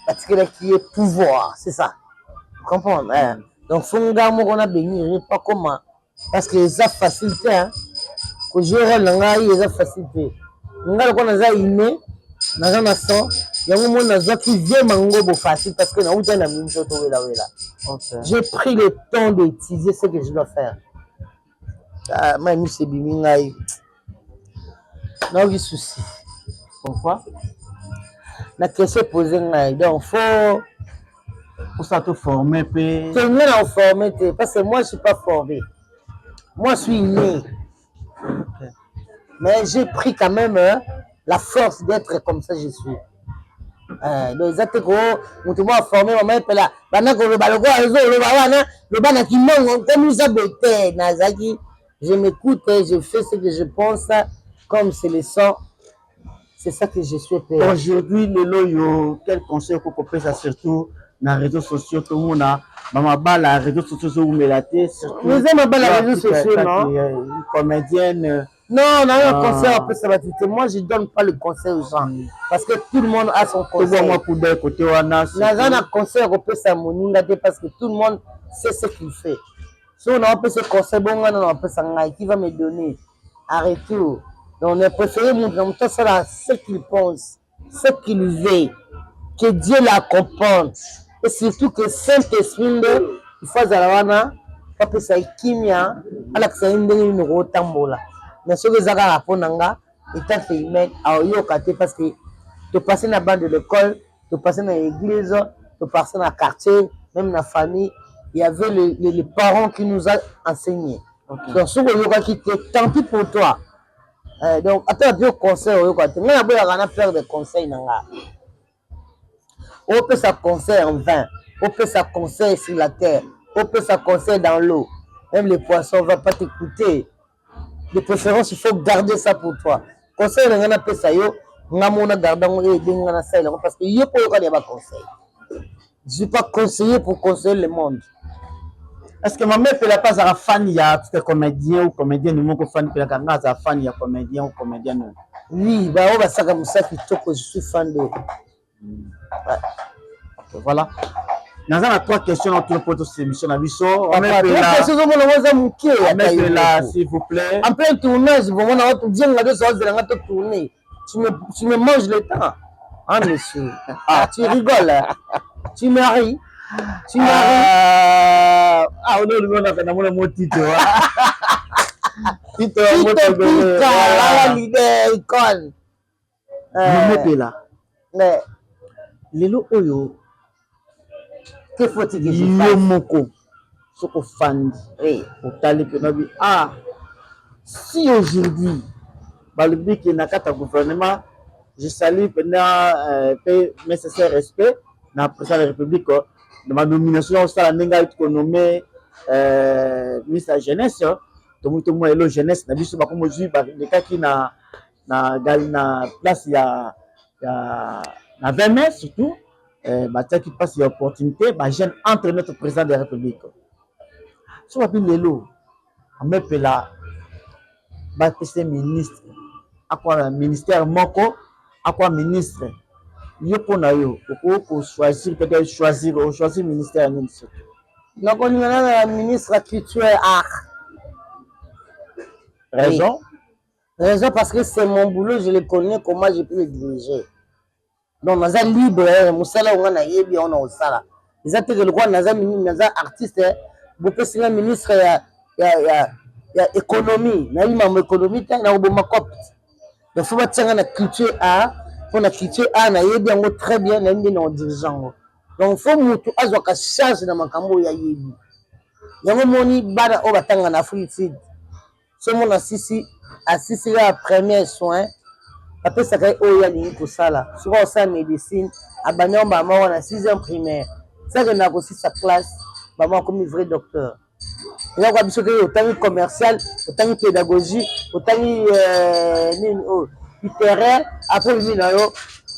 atikela ki est pouvoir c'est ça comprendre donc fonga mo on a béni pas comment parce que ça facilité hein que jouer là ngai ça facilité ngai ko na za ine na na son yango mo na za ki vient mango bo facile parce que na uta na minjo to wela j'ai pris le temps d'étudier ce que je dois faire moi mi c'est bimi ngai non vi souci pourquoi la question posée ngai donc faut pour ça te former pe tu es là formé parce que moi je suis pas formé moi je suis né mais j'ai pris quand même la force d'être comme ça je suis donc exact ko mutu mo formé maman pela bana ko le baloko azo le bana le bana qui mongo comme ça beauté nazaki je m'écoute je fais ce que je pense comme c'est le sang c'est ça que je suis fait aujourd'hui le loyo quel conseil qu'on peut ça surtout dans les réseaux sociaux tout le monde a maman bala réseaux sociaux où melaté surtout nous aimons pas les réseaux sociaux non comédienne non, non, conseil après ça va être. Moi, je donne pas le conseil aux gens parce que tout le monde a son conseil. Moi, côté wana. N'a conseil après ça moninga parce que tout le monde sait ce qu'il fait. Si on a un peu ce conseil, bon, on a un peu ça qui va me donner. Arrêtez. Donc, on a préféré montrer ça ce qu'il pense, ce qu'il veut, que Dieu l'accompagne et surtout que Saint-Esprit il faut zalawana, pas ça kimia, ala que ça une rotambola. Mais ce que Zaka a pour Nanga, état humain, à Oyokate parce que tu passes dans la bande de l'école, tu passes dans l'église, tu passes dans le quartier, même dans la famille, il y avait les parents qui nous ont enseigné. Donc, ce que Oyokate, tant pis pour toi. Donc, attends, Dieu conseil Oyokate. Moi, on a faire des conseils. On peut ça conseil en vin, on peut ça conseil sur la terre, on peut ça conseil dans l'eau. Même les poissons ne vont pas t'écouter. De préférence, il faut garder ça pour toi. Conseil, on a fait ça, on a gardé parce que je ne peux pas conseil. Je ne suis pas conseiller pour conseiller le monde. Est-ce que ma mère fait la passe à la fan, il y a comédien ou comédienne, ou fan, il y a fan, il y a comédien ou comédienne? Oui, bah, on va ça comme ça, je suis fan de. Voilà. Dans un trois questions autour de cette émission, s'il vous plaît. En plein tournage, tu me manges le temps. Ah, monsieur. Ah, tu rigoles. Tu maries. Tu maries. Ah, on a fait un mot titre. Titre, icône. Mais, Lelo Oyo. Que faut-il que je fasse? Yomoko, soko fan, ah, si aujourd'hui, le but qui est dans le gouvernement, je salue pendant nécessaire respect dans la présidence de la République, de ma nomination au sein de la nommé ministre de la jeunesse, tout le monde est la jeunesse, n'a vu ce comme aujourd'hui, les cas qui na place il y a 20 mai surtout. Qui passe l'opportunité, jeune entre notre président de la République. Si on a les lots, on met là, ministre, à quoi ministère Moko, à quoi ministre, il faut choisir, peut-être choisir ministère. nakolingana na la ministre ya culture et art. Raison? Raison parce que c'est mon boulot, je le connais, comment je peux le diriger. Donc, naza libre, musala on a yebi on a osala. Les acteurs le quoi naza artiste, beaucoup c'est ministre ya économie, na imam économie tant na oboma cop. Donc faut pas tirer na culture art, pour la culture art na yebi yango très bien na ndi na dirigeant. Donc faut mutu azwa ka charge na makambo ya yebi. Yango moni bana o batanga na Afrique. Ce mon assisi la premier soin. Après ça quand il y a ligne pour ça là. Souvent ça médecine, abandon maman on a 6e primaire. Ça que n'a aussi sa classe, maman comme un vrai docteur. Et là on a besoin que autant commercial, autant pédagogie, autant littéraire, après il y a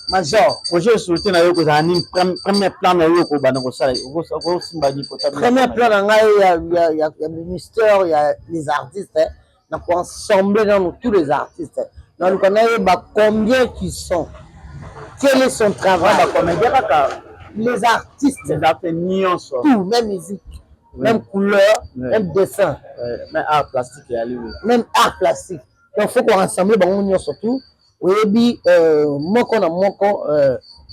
major. Projet soutien na yo ko za ni premier plan na yo ko bana ko sala ko simba ni ko ta. Premier plan il y a le ministère, il y a les artistes, hein. Donc on ensemble dans tous les artistes. Donc on a combien qui sont, quel est son travail, les artistes, tout, même musique, même couleur, même dessin, même art plastique, même art plastique. Donc il faut qu'on rassemble surtout. Oui,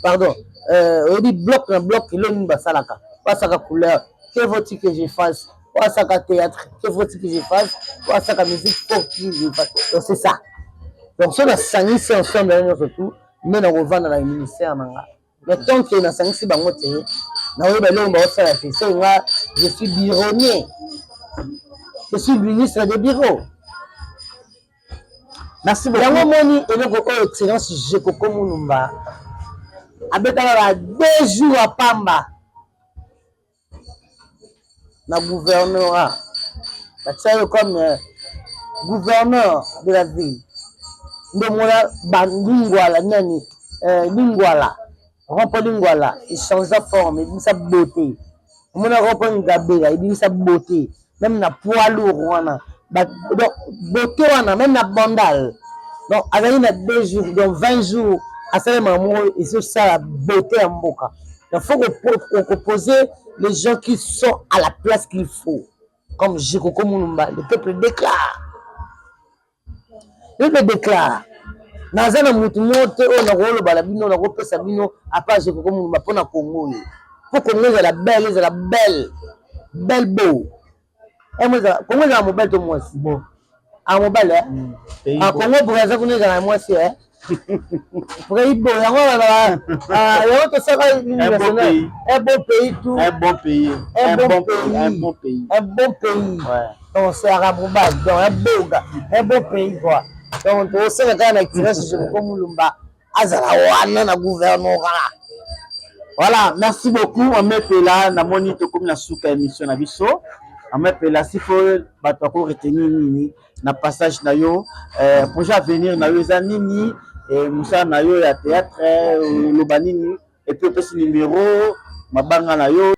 pardon, oui, bloc un bloc, il y a pas ça couleur, que faut-il que je fasse, pas ça théâtre, que faut-il que je fasse, pas ça musique, faut que je fasse. Donc c'est ça. Donc si on a sangisi ensemble surtout, mais on revend dans le ministère. Mais tant que on a sangisi bangote, je suis bureaunier, je suis ministre de bureau. Merci beaucoup. Dans mon moni et le excellence je koko mulumba. Abetala 2 jours à Pamba. Na gouverneur, comme gouverneur de la ville. Ndomona bandingwala nani lingwala rompo lingwala il change sa forme il sa beauté mona rompo ngabela il sa beauté même na poids lourd wana donc beauté wana même na bandal donc avec na 2 jours donc 20 jours à ça maman et c'est ça la beauté en mboka. Donc faut qu'on poser les gens qui sont à la place qu'il faut comme Jikoko Mulumba. Le peuple déclare. Le peuple déclare. Nazana mutu mote on a rolo balabino na kopesa bino à part Jikoko Mulumba pour na Congo. Pour Congo la belle beau. Et moi Congo la mobile to moi si bon. À mobile à Congo pour ça qu'on est dans moi si hein. Pour y bon yango la yango to saka national. Un bon pays tout. Un bon pays. Un bon pays. Ouais. Donc c'est Arabouba, donc un bon pays quoi. Donc on sait que quand on active ce Jikoko Mulumba, azala wana na gouvernement. Voilà, merci beaucoup. On met là na monito comme na souka émission na biso. On met là s'il faut bato ko retenir nini na passage na yo projet à venir na yo za nini et musa na yo ya théâtre le banini et puis aussi numéro mabanga na yo.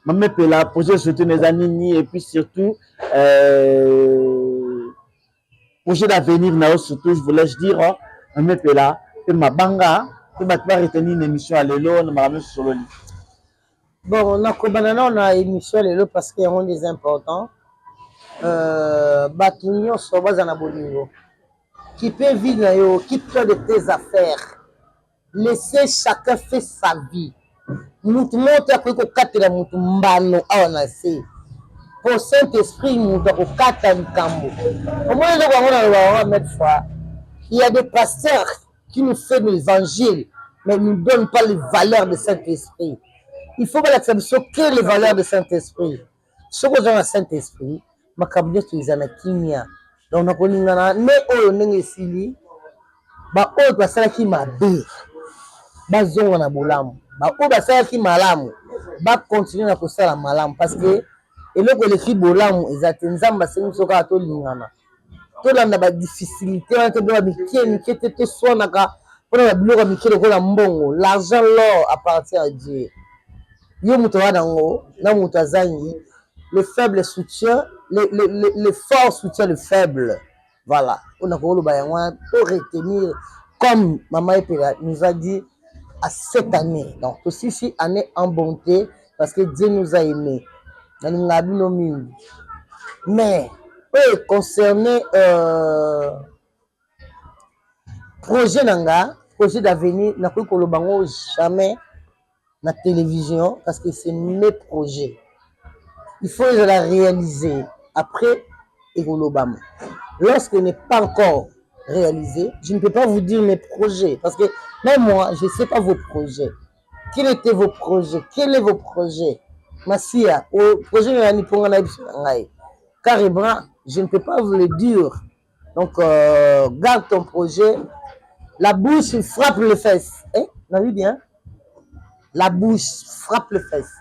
On met là projet surtout les nini et puis surtout projet d'avenir na yo surtout je voulais dire on met là et mabanga que bato ba retenir une émission à lelo na maramé solo. Bon, on a émission lelo parce qu'il y a des importants. Batunyo soba za na bolingo. Qui peut vivre qui peut de tes affaires. Laissez chacun faire sa vie. Mutu moto ko katela mutu mbano awana se. Pour Saint-Esprit mutu ko kata nkambo. Au moins on va mettre foi. Il y a des pasteurs qui nous font l'évangile mais ne nous donnent pas les valeurs de Saint-Esprit. Il faut que l'acceptation que les valeurs de Saint-Esprit. Ce que j'ai dans Saint-Esprit, ma cabine tu les kimia. Donc on a connu na ne oyo nenge sili. Ba oyo basala ki mabe. Ba zonga na bolamu. Ba oyo basala ki malamu. Ba continuer na kosala malamu parce que eloko leki bolamu ezate nzamba sengi soka to lingana. To landa ba difficulté on te ba mikeni te to sonaka. Pour la biloko mikelo ko la mbongo. L'argent l'or appartient à Dieu. Yo mutowa dango na mutazangi le faible soutient le fort soutient le faible. Voilà, on a voulu pour retenir comme maman Epela nous a dit à cette année. Donc aussi si année en bonté parce que Dieu nous a aimés. Mais, concerné projet nanga, projet d'avenir, n'a pas que jamais na télévision parce que c'est mes projets. Il faut la réaliser après Egolobama. Lorsque n'est pas encore réalisé, je ne peux pas vous dire mes projets parce que même moi, je ne sais pas vos projets. Quels étaient vos projets? Quels sont vos projets? Massia, au projet de Nipongana carrément, je ne peux pas vous le dire. Donc, garde ton projet. La bouche frappe les fesses. Hein? On a vu bien? La bouche frappe les fesses.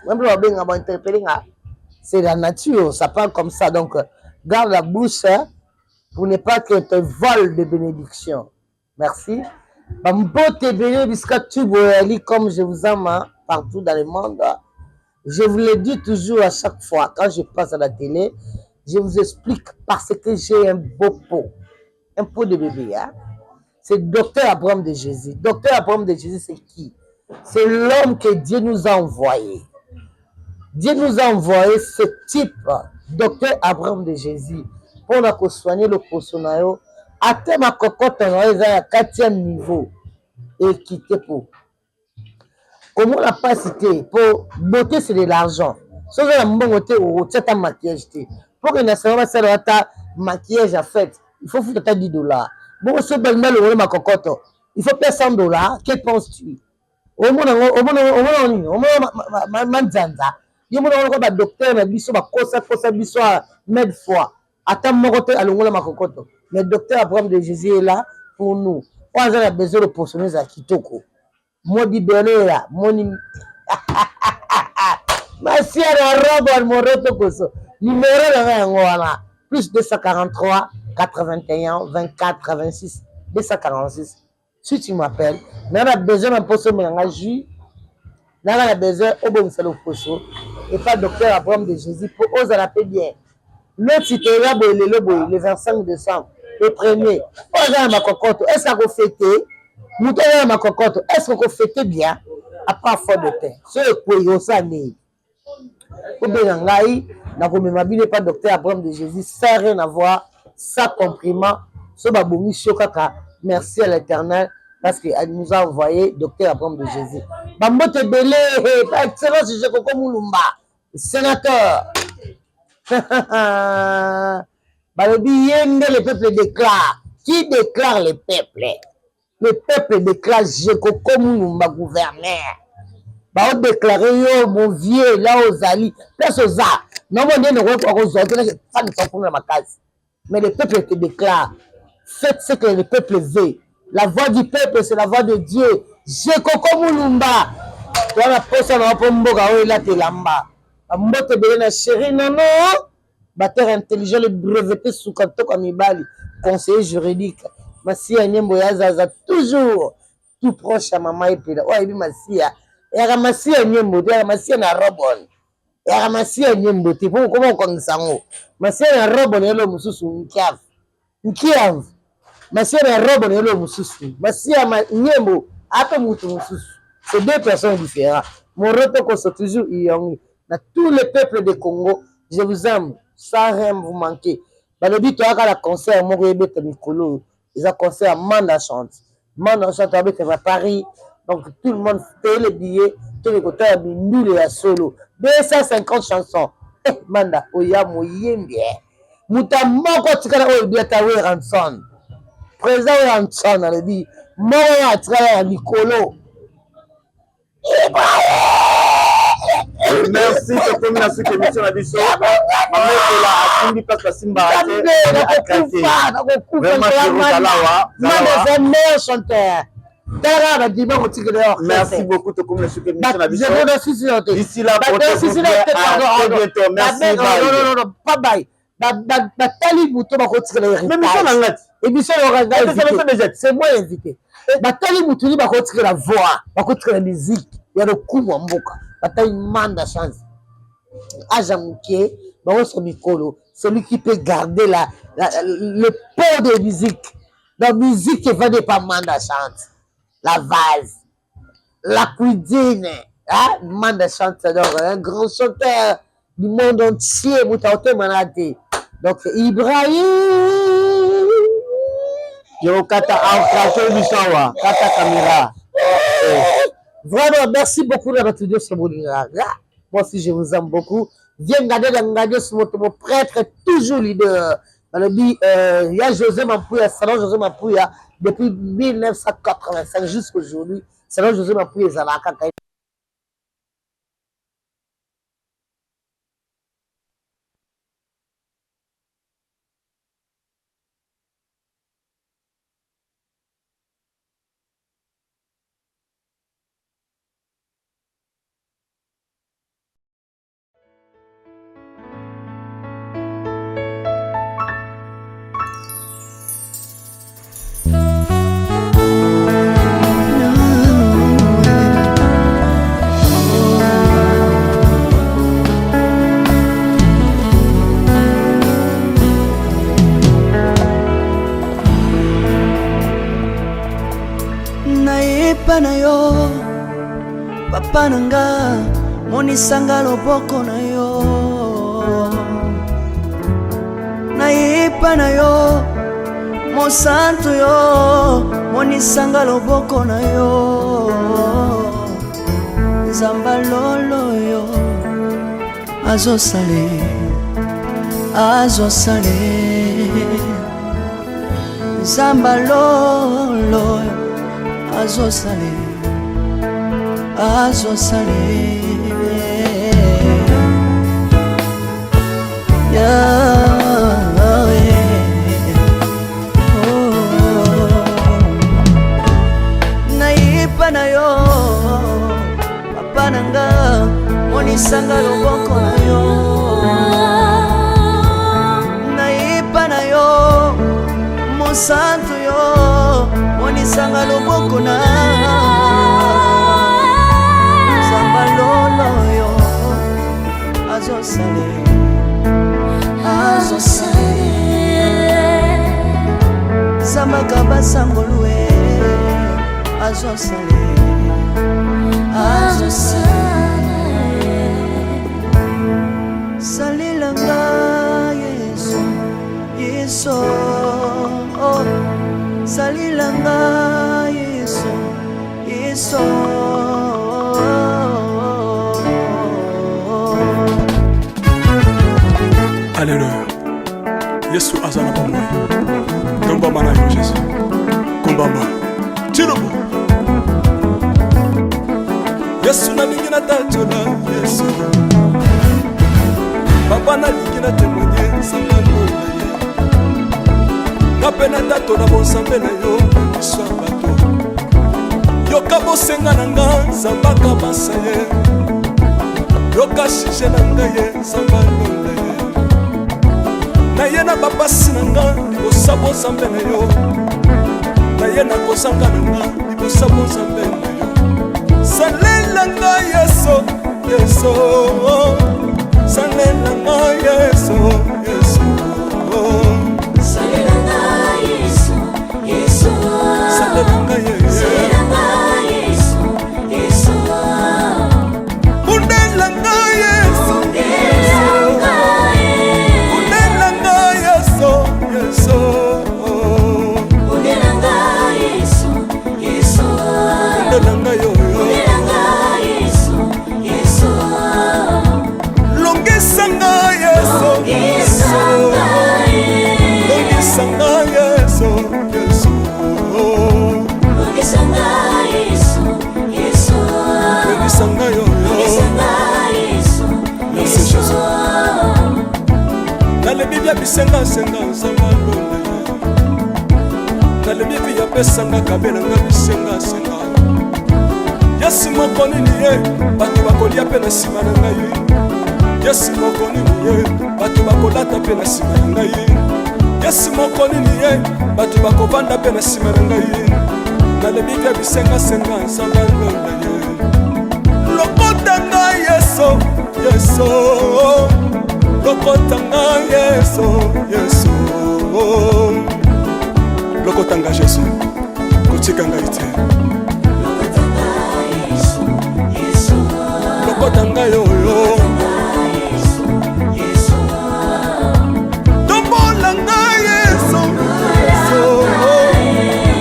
C'est la nature, ça parle comme ça. Donc, garde la bouche hein, pour ne pas que te vole de bénédiction. Merci. Comme je vous aime partout dans le monde. Je vous le dis toujours à chaque fois, quand je passe à la télé, je vous explique parce que j'ai un beau pot. Un pot de bébé. Hein? C'est Docteur Abraham de Jésus. Docteur Abraham de Jésus, c'est qui? C'est l'homme que Dieu nous a envoyé. Dieu nous a envoyé ce type, Docteur Abraham de Jésus, pour soigner le poisson. Atteint ma cocotte à 4e niveau. Et quitter pour. Comment on n'a pas cité? Pour beauté, c'est de l'argent. Si vous avez un bon côté, c'est un maquillage. Pour que un maquillage à fait, il faut foutre $10. Bon, ce bel mal, ma cocotte, il faut payer $100. Que penses-tu? Au moins, docteur, mais docteur Abraham de Jésus est là pour nous. On a besoin de poursuivre à Kitoko. Modi Berea, Moni. Merci à la robe, mon retour. Numéro de plus 243 81 24 26 246. Si tu m'appelles, on a besoin d'un poste de jus. On a besoin de poste et pas docteur Abraham de Jésus pour oser l'appeler bien. Notre site le 25 décembre, le 1er. Est-ce qu'on fête? Est-ce qu'on fête bien? À part fort de paix. C'est le point ça né. Au Bénangaï, n'a pas docteur Abraham de Jésus, ça n'a rien à voir, ça compliment. Ce baboumi chokaka. Merci à l'Éternel parce qu'il nous a envoyé docteur Abraham de Jésus. Bambote Belé, excellent sujet Koko Moulumba, sénateur. Le peuple déclare. Qui déclare le peuple? Le peuple déclare Jekoko Moulumba gouverneur. Bah, on déclare yo mon vieux là aux Ali. Place aux arts. Non, mon Dieu ne reprend aux autres. Ça ne s'en ma case. Mais le peuple te déclare. Faites ce que le peuple veut. La voix du peuple, c'est la voix de Dieu. Jekoko Moulumba. Toi, la personne va pour Mboga, là, t'es lamba. Mbote Belena chérie, non, non. Batteur intelligent, le breveté sous Kanto Kamibali, conseiller juridique. Massia Nyemboya Zaza, toujours tout proche à maman et puis là. Oh, il dit Massia. Et Ramassia Nyembo, Ramassia na Robon. Et Ramassia Nyembo, tu peux comment on s'en Massia na Robon et l'homme sous Nkiav. Nkiav. Massia na Robon et l'homme sous. Massia Nyembo, Atamutu sous. C'est deux personnes différentes. Mon retour, c'est toujours Iyongi. Dans tout le peuple de Congo, je vous aime. Sans rien vous manquer. Le but de la concert, mon rébé Mikolo, ils ont concert Manda chante. Manda chante avec Paris. Donc tout le monde paye les billets. Tous les côtés, nous les solo. 250 chansons. Eh, Manda, Oya Moyembe. Mouta Moko Tikana Oyebiata Ranson. Président Ranson, elle dit Mora Tika Mikolo. Merci pour cette émission à Bissot. Merci beaucoup pour cette émission à Bissot. D'ici là, pour bientôt. Merci. Bye bye. C'est moi invité. La voix, la musique, il y a le coup en boca. Bataille manda chance. Ajamouké, celui qui peut garder le pot de musique. La musique est vendue par manda chance. La vase, la cuisine, Ah, Manda chanteur, un grand chanteur du monde entier, Moutaote Manate. Donc, Ibrahim. Yo kata ancrage bisawa, kata caméra. Vraiment, merci beaucoup de votre vidéo sur Moulira. Moi aussi, je vous aime beaucoup. Viens regarder sur mon prêtre, toujours leader. Il y a José Mampouya, salon José Mampouya, depuis 1985 jusqu'à aujourd'hui. Salon José Mampouya, Zalaka. na yo papa nanga monisanga loboko na yo nayepa na yo mosantu yo monisanga loboko na yo nzamba lolo yo azosale nzamba lolo azosale nayipa na yo papa nanga monisanga loboko na yo nayipa na yo mosantu yo monisanga loboko na nzamba lolo yo azosale zambaka basangolue azosale salilanga yesu yesu salilanga yesu yesu Alléluia. Yesu azana pa moi. Kombamba na yo Jésus. Kombamba. Tirobo. Yesu na lingi na tatola Yesu. Papa na lingi na témoigner sangalo na ye. Na pena tatola bonsambe na yo iswa bato. Yoka bosenga na nga zambaka basaye. Yoka shije na nga ye sangalo na ye. Naye na bapasi na nga libosabo nzambe na yo naye na kozanga na nga libosabo nzambe na yo salela nga yeso yeso salela nga yeso yeso salela nga yeso yeso salela nga yeso yeso undela nga yeso Bibia bisenga senga nzamba lona Nale bibia pesanga kabela nga bisenga senga Yesu moko nini ye bato bakolia pe na sima na ngai Yesu moko nini ye bato bakolata pe na sima na ngai Yesu moko nini ye bato bakovanda pe na sima na ngai Nale bibia bisenga senga nzamba lona ye Lokota ngai Yesu Yesu Lokotanga Yesu, Yesu Lokotanga Jésus, Kotikanga ite Lokotanga Yesu, Yesu lokota ngai oyo tombola ngai Yesu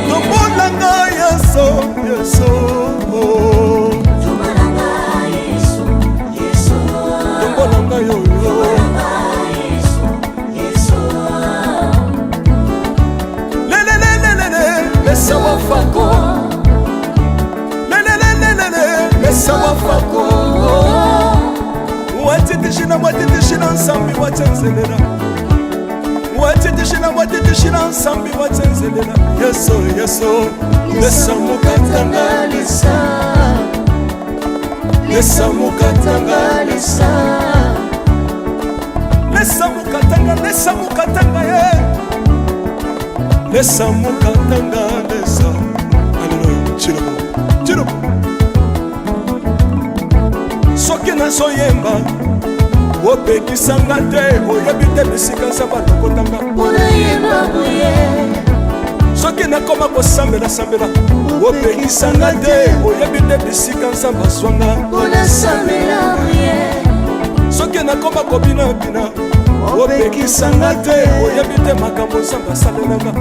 tombola ngai Yesu tombola ngai oyo Mesa wafako Mesa wafako Watitishina nsambi watenzelela Watitishina nsambi watenzelela Yeso Mesa mukatanga Mesa mukatanga ye Lesa mukatanga lesa Hallelujah Chiro Soki na soyemba Opekisanga te Oyebite bisika nsamba lokotanga Unayemba buye Soki na koma kosambela Opekisanga te Oyebite bisika nsamba swanga Unasambela buye Soki na koma kobina opekisanga te oyebite makambo nsamba asalelaka